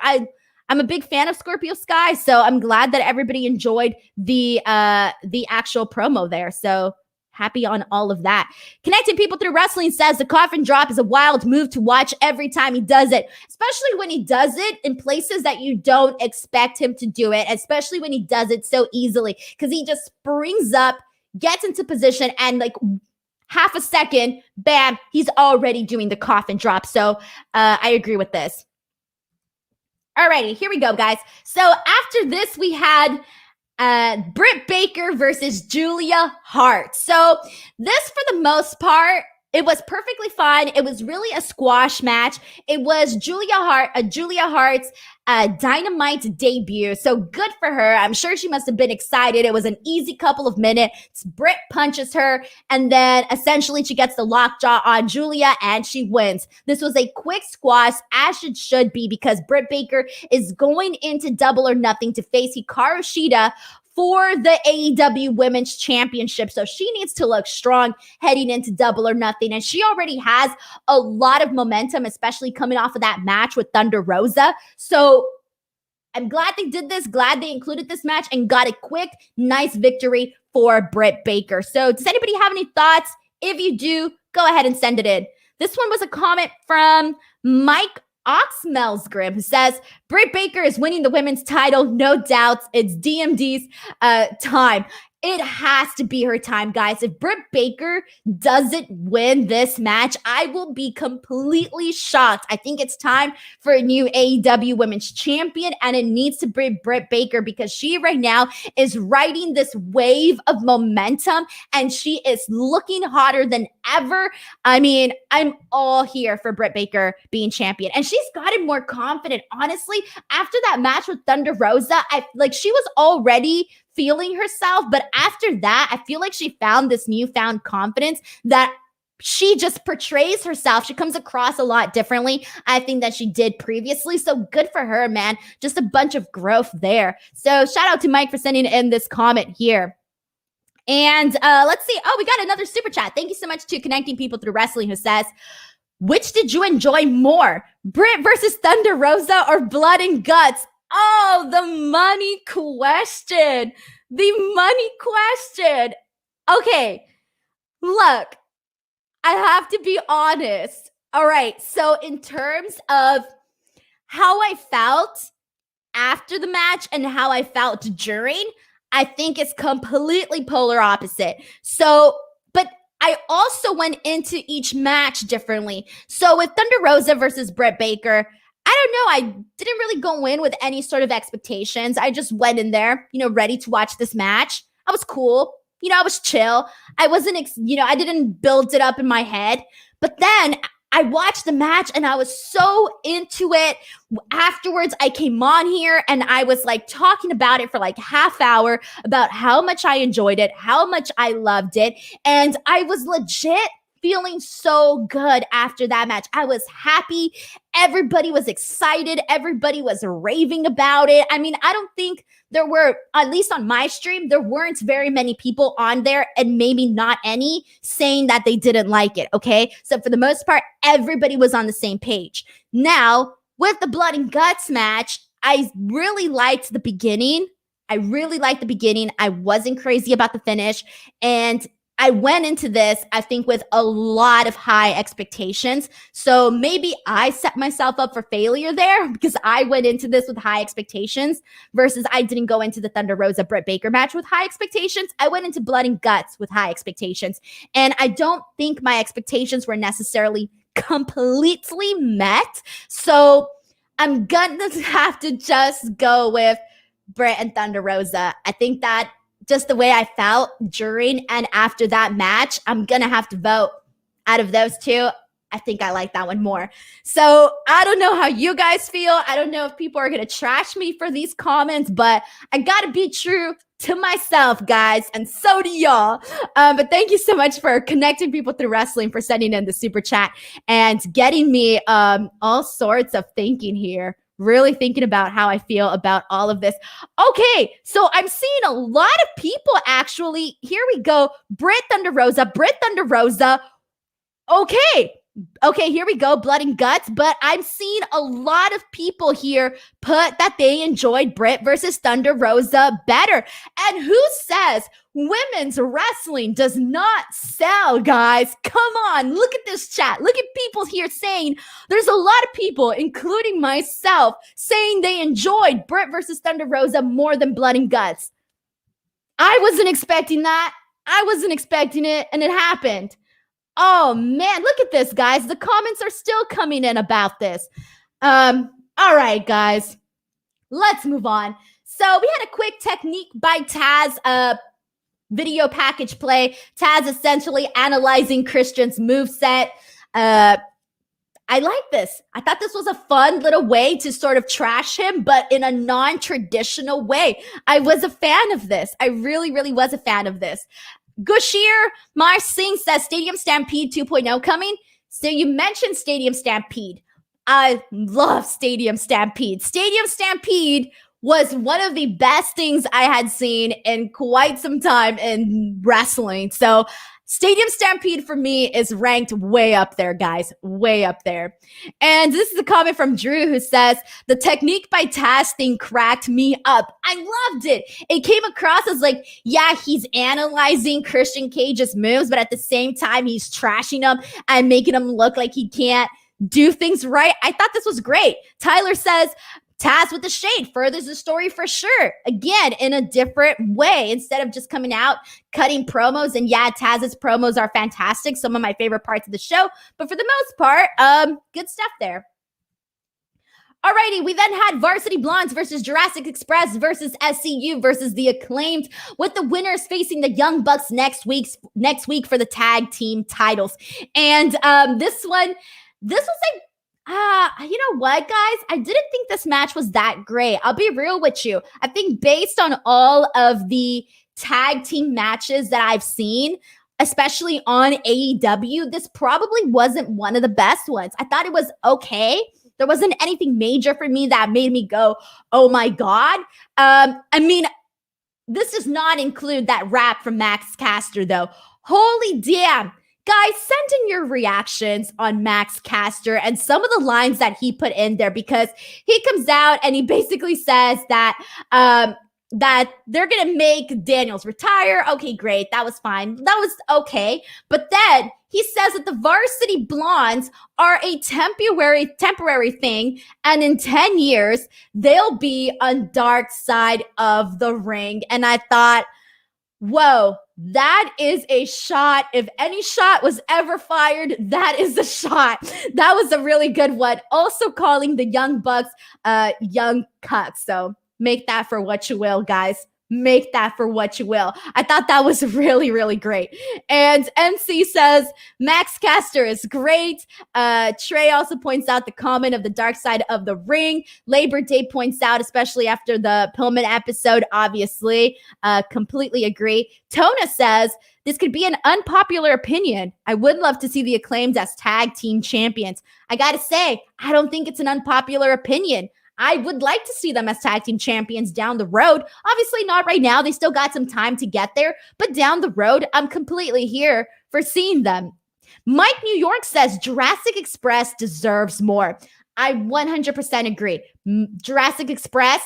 I'm a big fan of Scorpio Sky, so I'm glad that everybody enjoyed the actual promo there. So happy on all of that. Connecting People Through Wrestling says the coffin drop is a wild move to watch every time he does it, especially when he does it in places that you don't expect him to do it, especially when he does it so easily, because he just springs up, gets into position, and like half a second, bam, he's already doing the coffin drop. So I agree with this. Alrighty, here we go, guys. So after this, we had Britt Baker versus Julia Hart. So this, for the most part, it was perfectly fine. It was really a squash match. It was Julia Hart's Dynamite debut. So good for her. I'm sure she must have been excited. It was an easy couple of minutes. Britt punches her, and then essentially she gets the lockjaw on Julia, and she wins. This was a quick squash, as it should be, because Britt Baker is going into Double or Nothing to face Hikaru Shida for the AEW Women's Championship. So she needs to look strong heading into Double or Nothing. And she already has a lot of momentum, especially coming off of that match with Thunder Rosa. So I'm glad they did this, glad they included this match and got a quick, nice victory for Britt Baker. So does anybody have any thoughts? If you do, go ahead and send it in. This one was a comment from Mike Oxmelsgrim, who says, Britt Baker is winning the women's title, no doubts. It's DMD's time. It has to be her time, guys. If Britt Baker doesn't win this match, I will be completely shocked. I think it's time for a new AEW Women's Champion, and it needs to be Britt Baker because she right now is riding this wave of momentum, and she is looking hotter than ever. I mean, I'm all here for Britt Baker being champion, and she's gotten more confident. Honestly, after that match with Thunder Rosa, she was already feeling herself, but after that, I feel like she found this newfound confidence that she just portrays herself. She comes across a lot differently, I think, than she did previously. So good for her, man. Just a bunch of growth there. So shout out to Mike for sending in this comment here. And let's see. Oh, we got another super chat. Thank you so much to Connecting People Through Wrestling, who says, which did you enjoy more, Britt versus Thunder Rosa or Blood and Guts? Oh, the money question. The money question. Okay, look, I have to be honest. All right, so in terms of how I felt after the match and how I felt during, I think it's completely polar opposite. So, but I also went into each match differently. So with Thunder Rosa versus Britt Baker, I don't know. I didn't really go in with any sort of expectations. I just went in there, ready to watch this match. I was cool. I was chill. I wasn't, I didn't build it up in my head. But then I watched the match and I was so into it. Afterwards, I came on here and I was like talking about it for like half hour about how much I enjoyed it, how much I loved it. And I was legit feeling so good after that match. I was happy. Everybody was excited. Everybody was raving about it. I mean, I don't think there were, at least on my stream, there weren't very many people on there, and maybe not any, saying that they didn't like it, okay? So for the most part, everybody was on the same page. Now, with the Blood and Guts match, I really liked the beginning. I wasn't crazy about the finish. And I went into this, I think, with a lot of high expectations. So maybe I set myself up for failure there because I went into this with high expectations versus I didn't go into the Thunder Rosa Britt Baker match with high expectations. I went into Blood and Guts with high expectations. And I don't think my expectations were necessarily completely met. So I'm going to have to just go with Britt and Thunder Rosa. I think that just the way I felt during and after that match, I'm going to have to vote. Out of those two, I think I like that one more. So I don't know how you guys feel. I don't know if people are going to trash me for these comments, but I got to be true to myself, guys, and so do y'all. But thank you so much for connecting people through wrestling, for sending in the super chat and getting me all sorts of thinking here. Really thinking about how I feel about all of this. Okay, so I'm seeing a lot of people actually. Here we go. Britt Thunder Rosa. Okay, here we go. Blood and Guts. But I'm seeing a lot of people here put that they enjoyed Britt versus Thunder Rosa better. And who says women's wrestling does not sell, guys? Come on, look at this chat. Look at people here saying, there's a lot of people, including myself, saying they enjoyed Britt versus Thunder Rosa more than Blood and Guts. I wasn't expecting that. I wasn't expecting it, and it happened. Oh, man, look at this, guys. The comments are still coming in about this. All right, guys, let's move on. So we had a quick Technique by Taz video package play. Taz essentially analyzing Christian's moveset. I like this. I thought this was a fun little way to sort of trash him, but in a non-traditional way. I was a fan of this. I really, really was a fan of this. Gushir Mar Singh says Stadium Stampede 2.0 coming. So you mentioned Stadium Stampede. I love Stadium Stampede. Stadium Stampede was one of the best things I had seen in quite some time in wrestling. So Stadium Stampede for me is ranked way up there, guys, way up there. And this is a comment from Drew who says, the Technique by Taz thing cracked me up. I loved it. It came across as like, yeah, he's analyzing Christian Cage's moves, but at the same time, he's trashing him and making him look like he can't do things right. I thought this was great. Tyler says, Taz with the shade furthers the story for sure. Again, in a different way, instead of just coming out, cutting promos. And yeah, Taz's promos are fantastic. Some of my favorite parts of the show. But for the most part, good stuff there. Alrighty, we then had Varsity Blondes versus Jurassic Express versus SCU versus the Acclaimed, with the winners facing the Young Bucks next week for the tag team titles. And this was like, you know what, guys? I didn't think this match was that great. I'll be real with you. I think based on all of the tag team matches that I've seen, especially on AEW, this probably wasn't one of the best ones. I thought it was okay. There wasn't anything major for me that made me go, oh my God. I mean, this does not include that rap from Max Caster, though. Holy damn. Guys, send in your reactions on Max Caster and some of the lines that he put in there, because he comes out and he basically says that that they're going to make Daniels retire. Okay, great. That was fine. That was okay. But then he says that the Varsity Blondes are a temporary thing. And in 10 years, they'll be on dark side of the ring. And I thought, whoa, that is a shot. If any shot was ever fired, that is a shot. That was a really good one. Also calling the Young Bucks young cucks. So make that for what you will, guys. Make that for what you will. I thought that was really, really great. And MC says, Max Caster is great. Trey also points out the comment of the dark side of the ring. Labor Day points out, especially after the Pillman episode, obviously. Completely agree. Tona says, this could be an unpopular opinion. I would love to see the Acclaimed as tag team champions. I gotta say, I don't think it's an unpopular opinion. I would like to see them as tag team champions down the road. Obviously not right now. They still got some time to get there. But down the road, I'm completely here for seeing them. Mike New York says Jurassic Express deserves more. I 100% agree. Jurassic Express,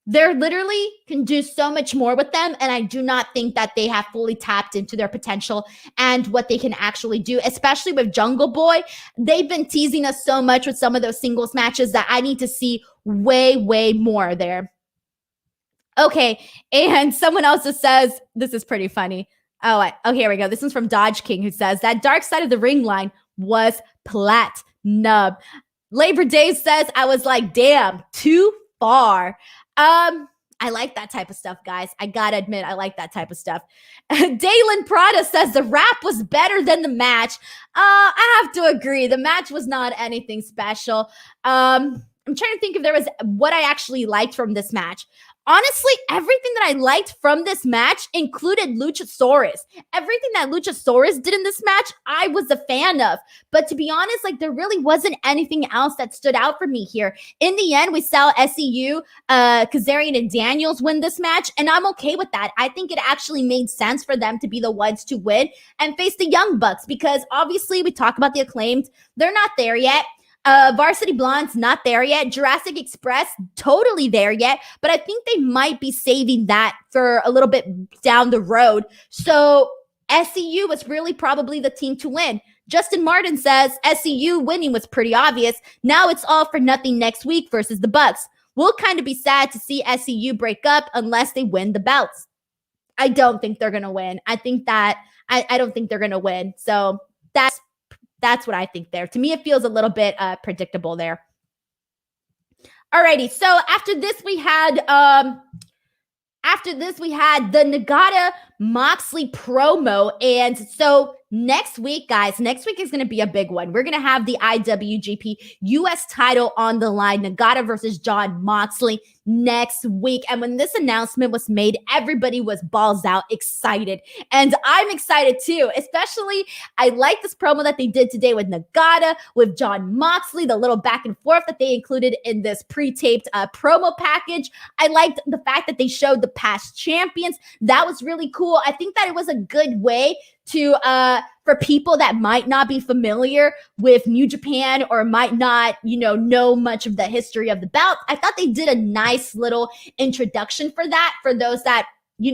they're literally can do so much more with them. And I do not think that they have fully tapped into their potential and what they can actually do, especially with Jungle Boy. They've been teasing us so much with some of those singles matches that I need to see way, way more there. Okay. And someone else says, this is pretty funny. Oh, here we go. This one's from Dodge King, who says that dark side of the ring line was platinum. Labor Day says, I was like, damn, too far. I like that type of stuff, guys. I gotta admit, I like that type of stuff. Dalen Prada says the rap was better than the match. I have to agree. The match was not anything special. I'm trying to think if there was what I actually liked from this match. Honestly, everything that I liked from this match included Luchasaurus. Everything that Luchasaurus did in this match, I was a fan of. But to be honest, like there really wasn't anything else that stood out for me here. In the end, we saw SEU, Kazarian, and Daniels win this match, and I'm okay with that. I think it actually made sense for them to be the ones to win and face the Young Bucks because obviously we talk about the Acclaimed. They're not there yet. Varsity Blondes, not there yet. Jurassic Express, totally there yet. But I think they might be saving that for a little bit down the road. So SEU was really probably the team to win. Justin Martin says SEU winning was pretty obvious. Now it's all for nothing next week versus the Bucks. We'll kind of be sad to see SEU break up unless they win the belts. I don't think they're going to win. I don't think they're going to win. So that's what I think there. To me, it feels a little bit predictable there. Alrighty, so after this we had the Nagata Moxley promo, and so next week, guys, next week is going to be a big one. We're going to have the IWGP US title on the line, Nagata versus Jon Moxley next week. And when this announcement was made, everybody was balls out excited. And I'm excited too, especially I like this promo that they did today with Nagata, with Jon Moxley, the little back and forth that they included in this pre-taped promo package. I liked the fact that they showed the past champions. That was really cool. I think that it was a good way to for people that might not be familiar with New Japan or might not, know much of the history of the belt. I thought they did a nice little introduction for that, for those that,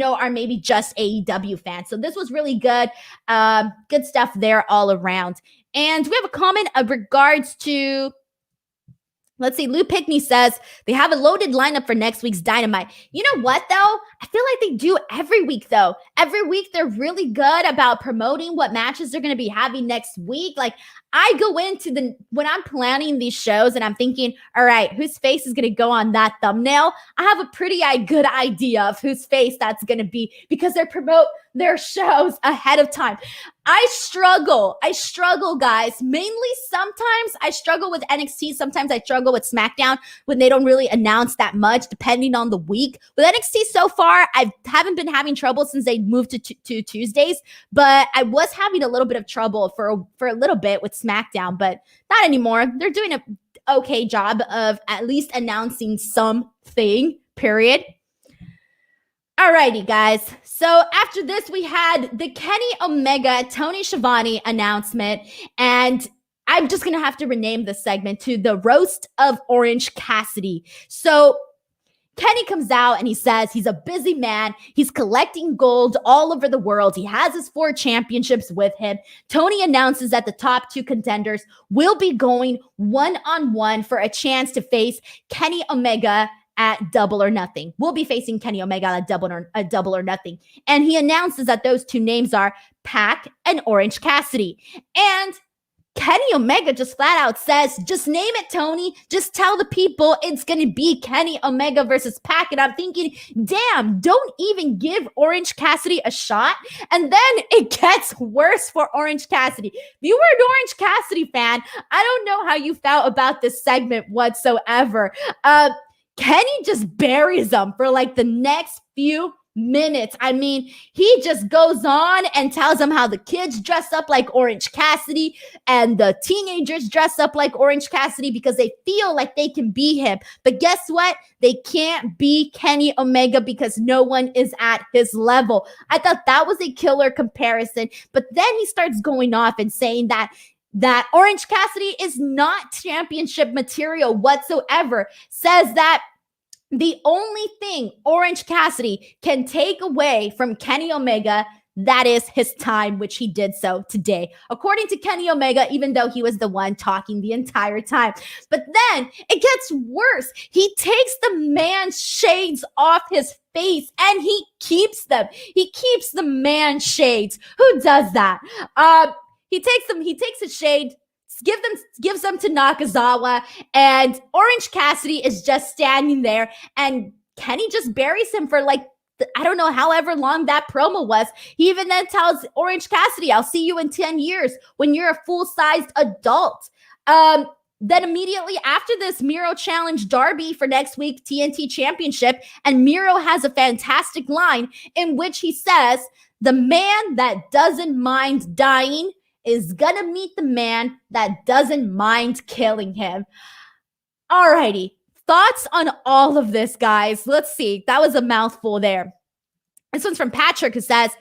are maybe just AEW fans. So this was really good. Good stuff there all around. And we have a comment of regards to, let's see, Lou Pickney says they have a loaded lineup for next week's Dynamite. You know what, though? I feel like they do every week, though. Every week, they're really good about promoting what matches they're going to be having next week. Like, I go into when I'm planning these shows and I'm thinking, all right, whose face is going to go on that thumbnail? I have a pretty good idea of whose face that's going to be because they promote their shows ahead of time. I struggle, guys. Mainly sometimes I struggle with NXT. Sometimes I struggle with SmackDown when they don't really announce that much, depending on the week. With NXT so far, I haven't been having trouble since they moved to Tuesdays, but I was having a little bit of trouble for a little bit with SmackDown, but not anymore. They're doing an okay job of at least announcing something, period. Alrighty, guys. So after this, we had the Kenny Omega, Tony Schiavone announcement, and I'm just going to have to rename this segment to the Roast of Orange Cassidy. So Kenny comes out and he says he's a busy man. He's collecting gold all over the world. He has his 4 championships with him. Tony announces that the top 2 contenders will be going one-on-one for a chance to face Kenny Omega at Double or Nothing. We'll be facing Kenny Omega at Double or Nothing. And he announces that those 2 names are Pac and Orange Cassidy. And Kenny Omega just flat out says, just name it, Tony. Just tell the people it's going to be Kenny Omega versus Pac. And I'm thinking, damn, don't even give Orange Cassidy a shot. And then it gets worse for Orange Cassidy. If you were an Orange Cassidy fan, I don't know how you felt about this segment whatsoever. Kenny just buries them for like the next few minutes. I mean, he just goes on and tells them how the kids dress up like Orange Cassidy and the teenagers dress up like Orange Cassidy because they feel like they can be him. But guess what? They can't be Kenny Omega because no one is at his level. I thought that was a killer comparison. But then he starts going off and saying that Orange Cassidy is not championship material whatsoever. Says that the only thing Orange Cassidy can take away from Kenny Omega, that is his time, which he did so today. According to Kenny Omega, even though he was the one talking the entire time. But then it gets worse. He takes the man's shades off his face and he keeps them. He keeps the man's shades. Who does that? He takes his shade, gives them to Nakazawa, and Orange Cassidy is just standing there, and Kenny just buries him for like, I don't know, however long that promo was. He even then tells Orange Cassidy, I'll see you in 10 years when you're a full-sized adult. Then immediately after this, Miro challenged Darby for next week TNT Championship, and Miro has a fantastic line in which he says, the man that doesn't mind dying is gonna meet the man that doesn't mind killing him. Alrighty, thoughts on all of this, guys? Let's see. That was a mouthful there. This one's from Patrick, who says,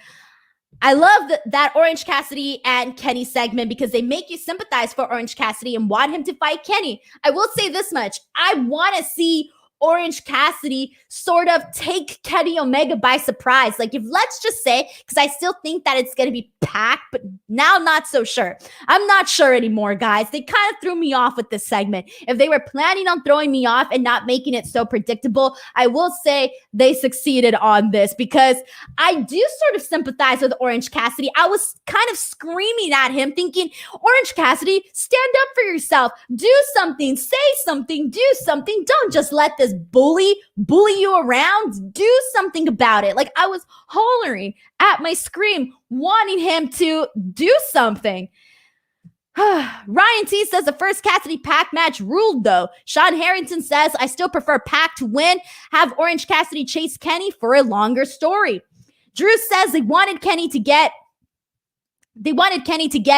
I love that Orange Cassidy and Kenny segment because they make you sympathize for Orange Cassidy and want him to fight Kenny. I will say this much. I want to see Orange Cassidy sort of take Kenny Omega by surprise. Like, if let's just say, because I still think that it's going to be Pac, but now not so sure. I'm not sure anymore, guys. They kind of threw me off with this segment. If they were planning on throwing me off and not making it so predictable, I will say they succeeded on this because I do sort of sympathize with Orange Cassidy. I was kind of screaming at him thinking, Orange Cassidy, stand up for yourself. Do something. Say something. Do something. Don't just let this bully you around. Do something about it. Like, I was hollering at my scream, wanting him to do something. Ryan T says the first Cassidy Pac match ruled though. Sean Harrington says, I still prefer Pac to win. Have Orange Cassidy chase Kenny for a longer story. Drew says they wanted Kenny to get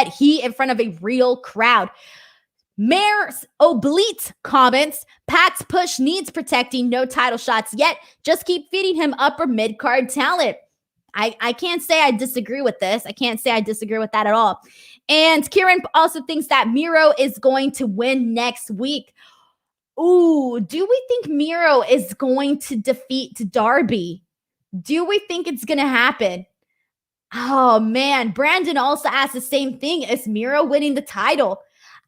heat in front of a real crowd. Mayor's Oblite comments, Pac's push needs protecting, no title shots yet. Just keep feeding him upper mid-card talent. I can't say I disagree with this. I can't say I disagree with that at all. And Kieran also thinks that Miro is going to win next week. Ooh, do we think Miro is going to defeat Darby? Do we think it's going to happen? Oh, man. Brandon also asked the same thing. Is Miro winning the title?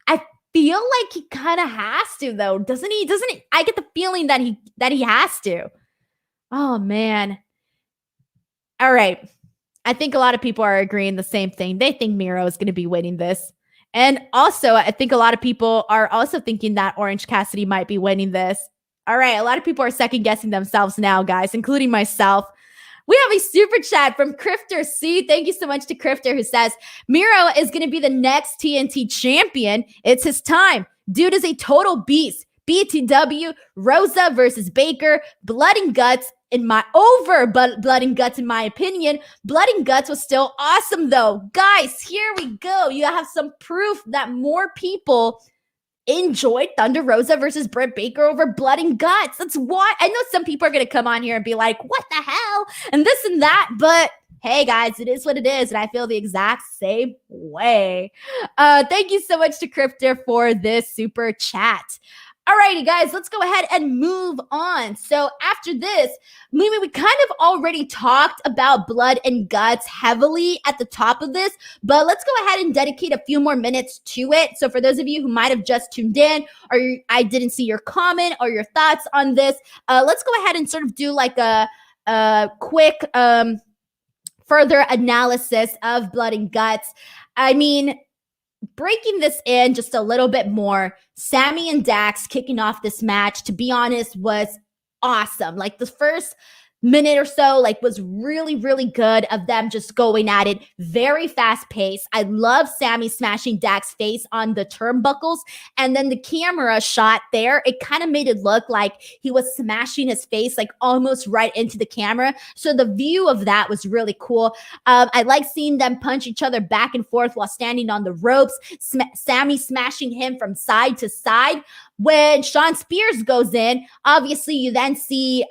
I feel like he kind of has to, though. Doesn't he? I get the feeling that he has to. Oh, man. All right. I think a lot of people are agreeing the same thing. They think Miro is going to be winning this. And also, I think a lot of people are also thinking that Orange Cassidy might be winning this. All right. A lot of people are second guessing themselves now, guys, including myself. We have a super chat from Crifter C. Thank you so much to Crifter, who says, Miro is going to be the next TNT champion. It's his time. Dude is a total beast. BTW, Rosa versus Baker, Blood and Guts in my opinion. Blood and Guts was still awesome though. Guys, here we go. You have some proof that more people enjoyed Thunder Rosa versus Britt Baker over Blood and Guts. That's why I know some people are going to come on here and be like, what the hell? And this and that. But hey, guys, it is what it is. And I feel the exact same way. Thank you so much to Crifter for this super chat. Alrighty, guys, let's go ahead and move on. So after this, we kind of already talked about Blood and Guts heavily at the top of this, but let's go ahead and dedicate a few more minutes to it. So for those of you who might have just tuned in, or I didn't see your comment or your thoughts on this, let's go ahead and sort of do like a quick further analysis of Blood and Guts. I mean, breaking this in just a little bit more, Sammy and Dax kicking off this match, to be honest, was awesome. Like the first minute or so, like was really, really good of them just going at it. Very fast pace. I love Sammy smashing Dax's face on the turnbuckles. And then the camera shot there, it kind of made it look like he was smashing his face like almost right into the camera. So the view of that was really cool. I like seeing them punch each other back and forth while standing on the ropes. Sammy smashing him from side to side. When Shawn Spears goes in, obviously you then see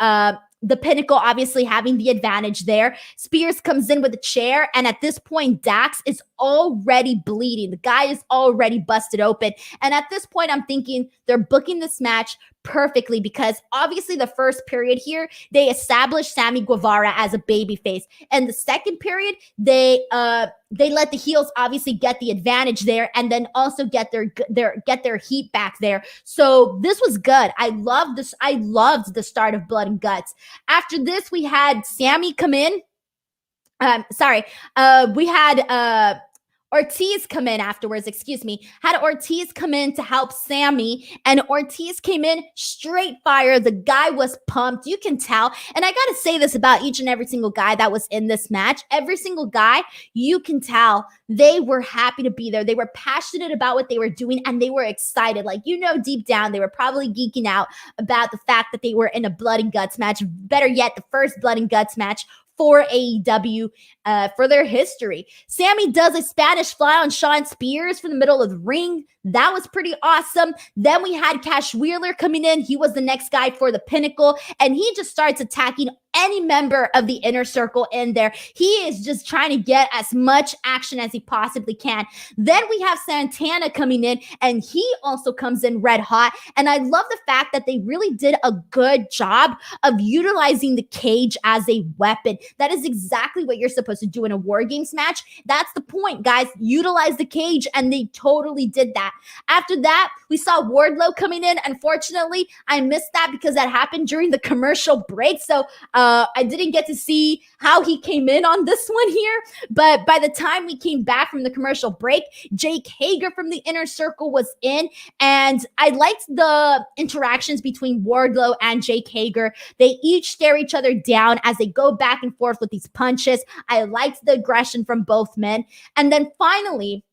the Pinnacle obviously having the advantage there. Spears comes in with a chair, and at this point, Dax is already bleeding. The guy is already busted open. And at this point, I'm thinking they're booking this match perfectly because obviously the first period here, they established Sammy Guevara as a babyface. And the second period, they let the heels obviously get the advantage there and then also get their heat back there. So this was good. I loved this. I loved the start of Blood and Guts. After this, we had Sammy come in. We had Ortiz come in afterwards, had Ortiz come in to help Sammy, and Ortiz came in straight fire. The guy was pumped. You can tell. And I got to say this about each and every single guy that was in this match. Every single guy, you can tell they were happy to be there. They were passionate about what they were doing, and they were excited. Like, you know, deep down, they were probably geeking out about the fact that they were in a Blood and Guts match. Better yet, the first Blood and Guts match for AEW for their history. Sammy does a Spanish fly on Shawn Spears from the middle of the ring. That was pretty awesome. Then we had Cash Wheeler coming in. He was the next guy for the Pinnacle, and he just starts attacking any member of the Inner Circle in there. He is just trying to get as much action as he possibly can. Then we have Santana coming in, and he also comes in red hot. And I love the fact that they really did a good job of utilizing the cage as a weapon. That is exactly what you're supposed to do in a War Games match. That's the point, guys. Utilize the cage, and they totally did that. After that, we saw Wardlow coming in. Unfortunately, I missed that because that happened during the commercial break. So I didn't get to see how he came in on this one here. But by the time we came back from the commercial break, Jake Hager from the Inner Circle was in. And I liked the interactions between Wardlow and Jake Hager. They each stare each other down as they go back and forth with these punches. I liked the aggression from both men. And then finally,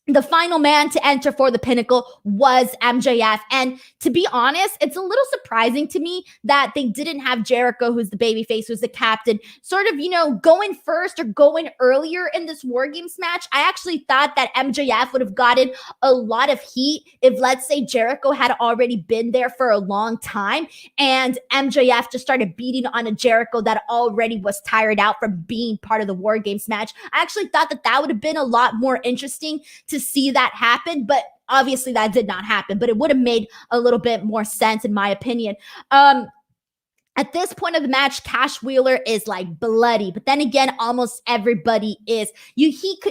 the final man to enter for the Pinnacle was MJF. And to be honest, it's a little surprising to me that they didn't have Jericho, who's the babyface, who's the captain, sort of, you know, going first or going earlier in this War Games match. I actually thought that MJF would have gotten a lot of heat if, let's say, Jericho had already been there for a long time and MJF just started beating on a Jericho that already was tired out from being part of the War Games match. I actually thought that that would have been a lot more interesting to see that happen, but obviously that did not happen, but it would have made a little bit more sense in my opinion. At this point of the match, Cash Wheeler is like bloody, but then again, almost everybody is.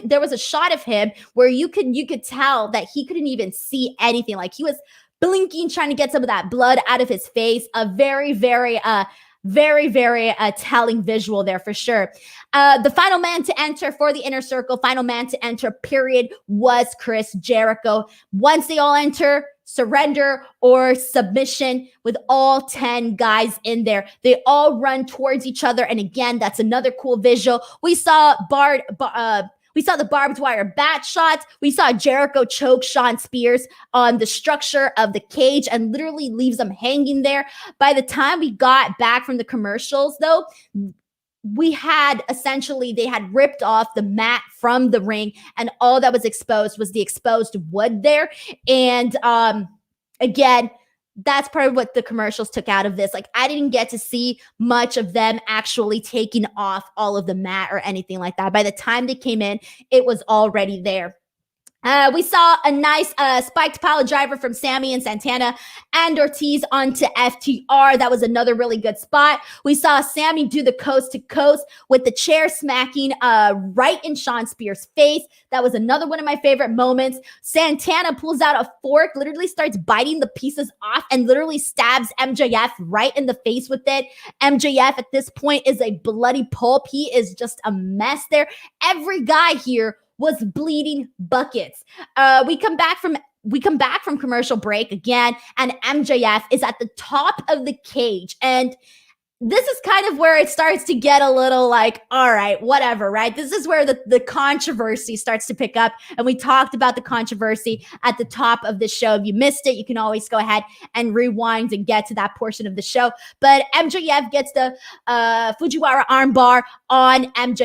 There was a shot of him where you could tell that he couldn't even see anything. Like he was blinking, trying to get some of that blood out of his face. A very, very telling visual there for sure. The final man to enter for the Inner Circle, final man to enter, period, was Chris Jericho. Once they all enter, surrender or submission with all 10 guys in there. They all run towards each other. And again, that's another cool visual. We saw the barbed wire bat shots. We saw Jericho choke Shawn Spears on the structure of the cage and literally leaves them hanging there. By the time we got back from the commercials, though, they had ripped off the mat from the ring, and all that was exposed was the exposed wood there. And again, that's part of what the commercials took out of this. Like, I didn't get to see much of them actually taking off all of the mat or anything like that. By the time they came in, it was already there. We saw a nice spiked pile driver from Sammy and Santana and Ortiz onto FTR. That was another really good spot. We saw Sammy do the coast to coast with the chair smacking right in Sean Spears' face. That was another one of my favorite moments. Santana pulls out a fork, literally starts biting the pieces off, and literally stabs MJF right in the face with it. MJF at this point is a bloody pulp. He is just a mess there. Every guy here was bleeding buckets. We come back from commercial break again, and MJF is at the top of the cage. And this is kind of where it starts to get a little like, all right, whatever, right? This is where the controversy starts to pick up. And we talked about the controversy at the top of the show. If you missed it, you can always go ahead and rewind and get to that portion of the show. But MJF gets the Fujiwara armbar on on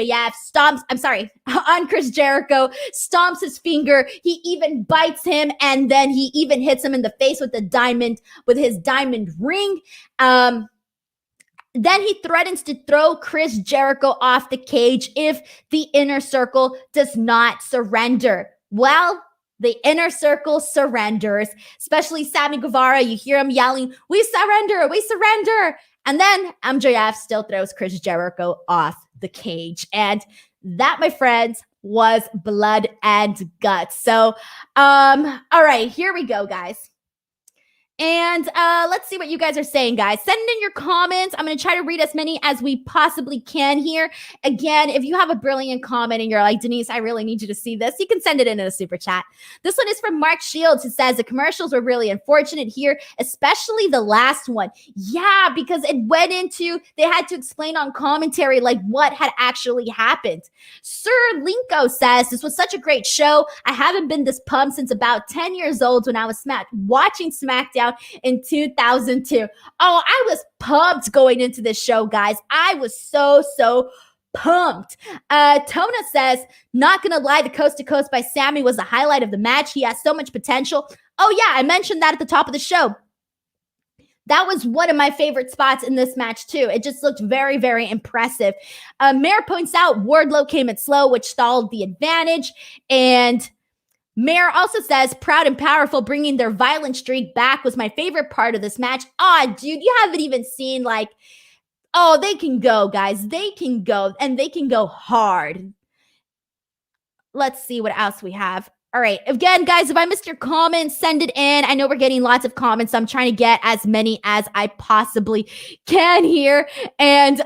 Chris Jericho, stomps his finger. He even bites him, and then he even hits him in the face with his diamond ring. Then he threatens to throw Chris Jericho off the cage if the Inner Circle does not surrender. Well, the Inner Circle surrenders, especially Sammy Guevara. You hear him yelling, "We surrender, we surrender." And then MJF still throws Chris Jericho off the cage. And that, my friends, was blood and guts. So, all right, here we go, guys. And let's see what you guys are saying, guys. Send in your comments. I'm going to try to read as many as we possibly can here. Again, if you have a brilliant comment and you're like, Denise, I really need you to see this, you can send it in a super chat. This one is from Mark Shields, who says the commercials were really unfortunate here, especially the last one. Yeah, because it went into, they had to explain on commentary like what had actually happened. Sir Linko says, this was such a great show. I haven't been this pumped since about 10 years old when I was watching Smackdown in 2002. Oh, I was pumped going into this show, guys. I was so pumped. Tona says, not gonna lie, the coast to coast by Sammy was the highlight of the match. He has so much potential. Oh yeah, I mentioned that at the top of the show. That was one of my favorite spots in this match too. It just looked very impressive. Mayor points out Wardlow came in slow, which stalled the advantage. And Mayor also says, proud and powerful, bringing their violent streak back was my favorite part of this match. Dude, you haven't even seen they can go, guys. They can go, and they can go hard. Let's see what else we have. All right. Again, guys, if I missed your comments, send it in. I know we're getting lots of comments, so I'm trying to get as many as I possibly can here. And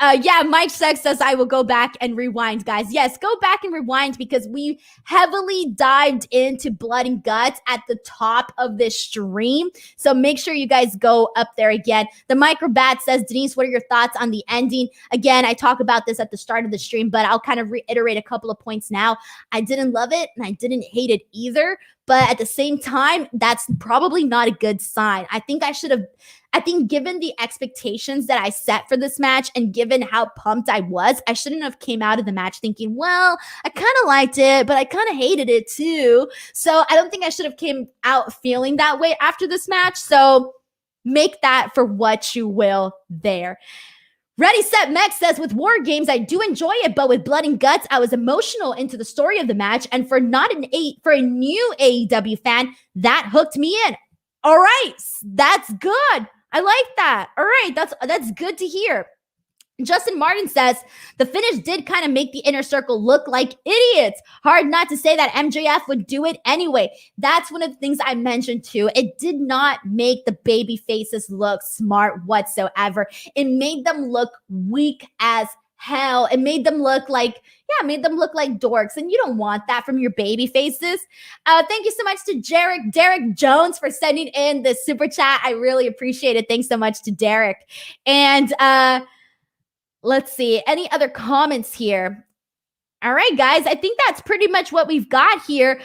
Mike Sex says I will go back and rewind, guys. Yes, go back and rewind because we heavily dived into blood and guts at the top of this stream. So make sure you guys go up there again. The Microbat says, Denise, what are your thoughts on the ending? Again, I talk about this at the start of the stream, but I'll kind of reiterate a couple of points now. I didn't love it and I didn't hate it either, but at the same time, that's probably not a good sign. I think given the expectations that I set for this match and given how pumped I was, I shouldn't have came out of the match thinking, well, I kind of liked it, but I kind of hated it too. So I don't think I should have came out feeling that way after this match. So make that for what you will there. Ready, Set, Mex says, with War Games, I do enjoy it, but with Blood and Guts, I was emotional into the story of the match, and for a new AEW fan, that hooked me in. All right, that's good. I like that. All right, that's good to hear. Justin Martin says, the finish did kind of make the Inner Circle look like idiots. Hard not to say that MJF would do it anyway. That's one of the things I mentioned too. It did not make the baby faces look smart whatsoever. It made them look weak as hell. It made them look like dorks. And you don't want that from your baby faces. Thank you so much to Derek Jones for sending in the super chat. I really appreciate it. Thanks so much to Derek. And, let's see. Any other comments here? All right, guys. I think that's pretty much what we've got here.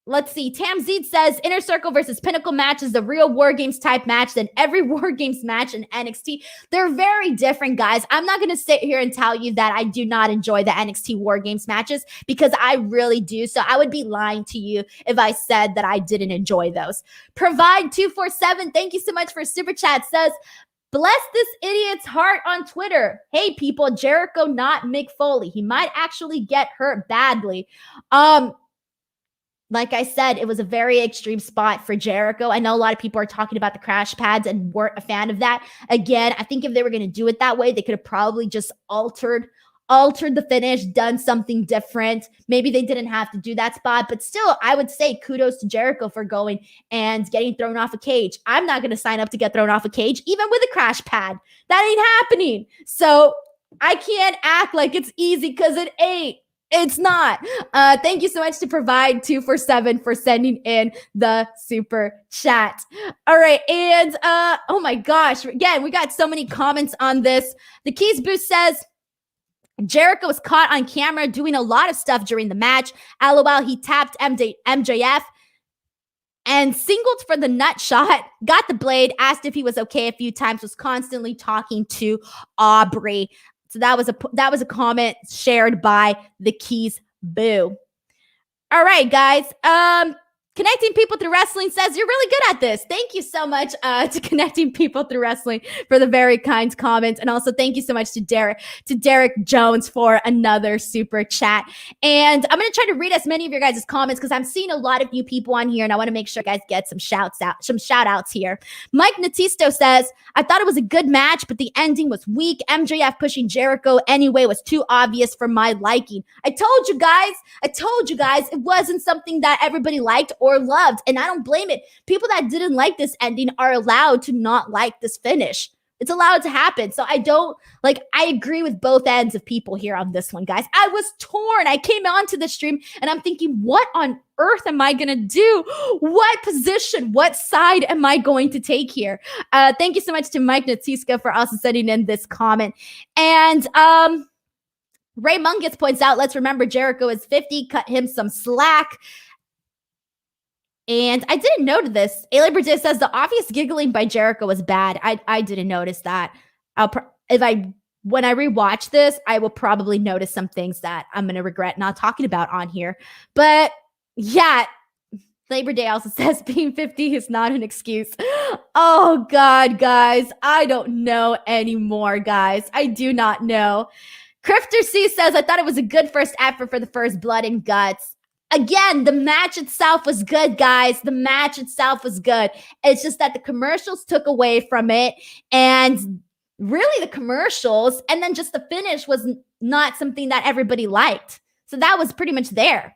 Let's see. Tamzeed says Inner Circle versus Pinnacle match is the real War Games type match than every War Games match in NXT. They're very different, guys. I'm not going to sit here and tell you that I do not enjoy the NXT War Games matches because I really do. So I would be lying to you if I said that I didn't enjoy those. Provide247, thank you so much for super chat, says, bless this idiot's heart on Twitter. Hey, people, Jericho, not Mick Foley. He might actually get hurt badly. like I said, it was a very extreme spot for Jericho. I know a lot of people are talking about the crash pads and weren't a fan of that. Again, I think if they were going to do it that way, they could have probably just altered the finish, done something different. Maybe they didn't have to do that spot, but still, I would say kudos to Jericho for going and getting thrown off a cage. I'm not going to sign up to get thrown off a cage, even with a crash pad. That ain't happening. So I can't act like it's easy because it ain't. It's not. Thank you so much to Provide 247 for sending in the super chat. All right. And oh my gosh. Again, we got so many comments on this. The Keys Boost says, Jericho was caught on camera doing a lot of stuff during the match. LOL, he tapped MJF and singled for the nut shot, got the blade, asked if he was okay a few times, was constantly talking to Aubrey. So that was a comment shared by the Keys Boo. All right, guys. Connecting People Through Wrestling says you're really good at this. Thank you so much to Connecting People Through Wrestling for the very kind comments. And also thank you so much to Derek Jones for another super chat. And I'm going to try to read as many of your guys' comments because I'm seeing a lot of new people on here and I want to make sure you guys get some shout outs here. Mike Natisto says, I thought it was a good match, but the ending was weak. MJF pushing Jericho anyway was too obvious for my liking. I told you guys, it wasn't something that everybody liked or loved, and I don't blame it. People that didn't like this ending are allowed to not like this finish. It's allowed to happen. So I agree with both ends of people here on this one, guys. I was torn. I came onto the stream and I'm thinking, what on earth am I going to do? What position, what side am I going to take here? Thank you so much to Mike Natiska for also sending in this comment. And Ray Mungus points out, let's remember Jericho is 50, cut him some slack. And I didn't notice this. Ayla Burdett says the obvious giggling by Jericho was bad. I didn't notice that. When I rewatch this, I will probably notice some things that I'm going to regret not talking about on here. But yeah, Labor Day also says being 50 is not an excuse. Oh God, guys. I don't know anymore, guys. I do not know. Crifter C says, I thought it was a good first effort for the first Blood and Guts. Again, the match itself was good, guys. The match itself was good. It's just that the commercials took away from it. And really the commercials and then just the finish was not something that everybody liked. So that was pretty much there.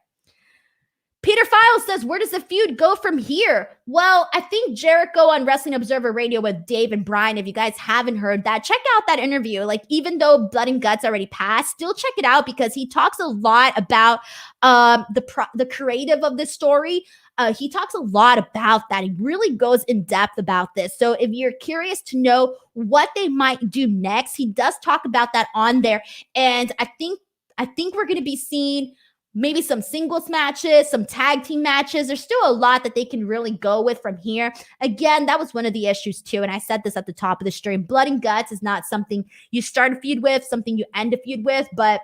Peter Files says, where does the feud go from here? Well, I think Jericho on Wrestling Observer Radio with Dave and Brian, if you guys haven't heard that, check out that interview. Like, even though Blood and Guts already passed, still check it out because he talks a lot about the creative of this story. He talks a lot about that. He really goes in depth about this. So if you're curious to know what they might do next, he does talk about that on there. And I think we're going to be seeing maybe some singles matches, some tag team matches. There's still a lot that they can really go with from here. Again, that was one of the issues too. And I said this at the top of the stream. Blood and Guts is not something you start a feud with, something you end a feud with. But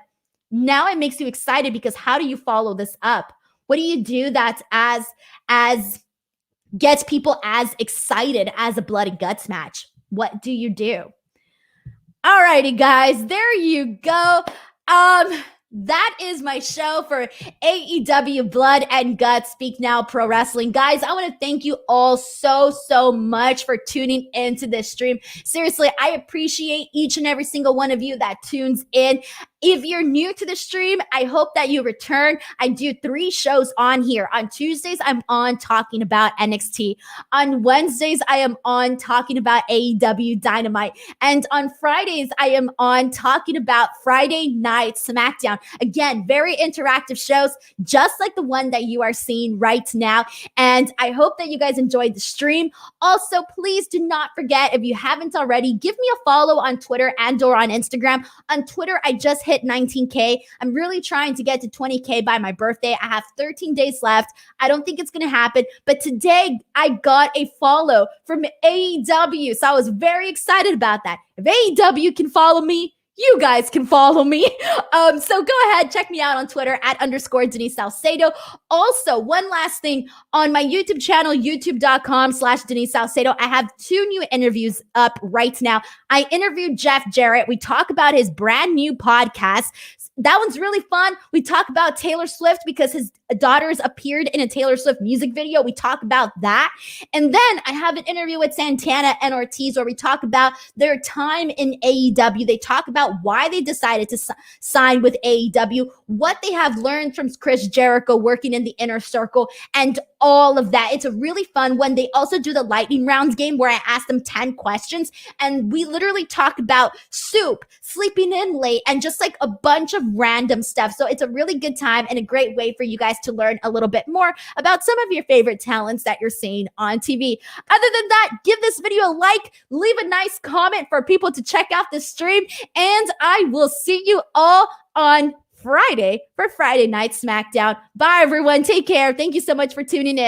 now it makes you excited because how do you follow this up? What do you do that's as gets people as excited as a Blood and Guts match? What do you do? All righty, guys. There you go. That is my show for AEW Blood and Guts Speak Now Pro Wrestling. Guys, I want to thank you all so much for tuning into this stream. Seriously, I appreciate each and every single one of you that tunes in. If you're new to the stream, I hope that you return. I do 3 shows on here. On Tuesdays, I'm on talking about NXT. On Wednesdays, I am on talking about AEW Dynamite. And on Fridays, I am on talking about Friday Night Smackdown. Again, very interactive shows, just like the one that you are seeing right now. And I hope that you guys enjoyed the stream. Also, please do not forget, if you haven't already, give me a follow on Twitter and or on Instagram. On Twitter, I just hit 19K. I'm really trying to get to 20K by my birthday. I have 13 days left. I don't think it's going to happen, but today I got a follow from AEW. So I was very excited about that. If AEW can follow me, you guys can follow me. So go ahead, check me out on Twitter at _ Denise Salcedo. Also, one last thing on my YouTube channel, youtube.com/Denise Salcedo. I have 2 new interviews up right now. I interviewed Jeff Jarrett. We talk about his brand new podcast. That one's really fun. We talk about Taylor Swift because daughters appeared in a Taylor Swift music video. We talk about that. And then I have an interview with Santana and Ortiz where we talk about their time in AEW. They talk about why they decided to sign with AEW, what they have learned from Chris Jericho working in the inner circle, and all of that. It's a really fun one. They also do the lightning rounds game where I ask them 10 questions and we literally talk about soup, sleeping in late, and just like a bunch of random stuff. So it's a really good time and a great way for you guys to learn a little bit more about some of your favorite talents that you're seeing on TV. Other than that, give this video a like, leave a nice comment for people to check out the stream, and I will see you all on Friday for Friday Night Smackdown. Bye, everyone. Take care. Thank you so much for tuning in.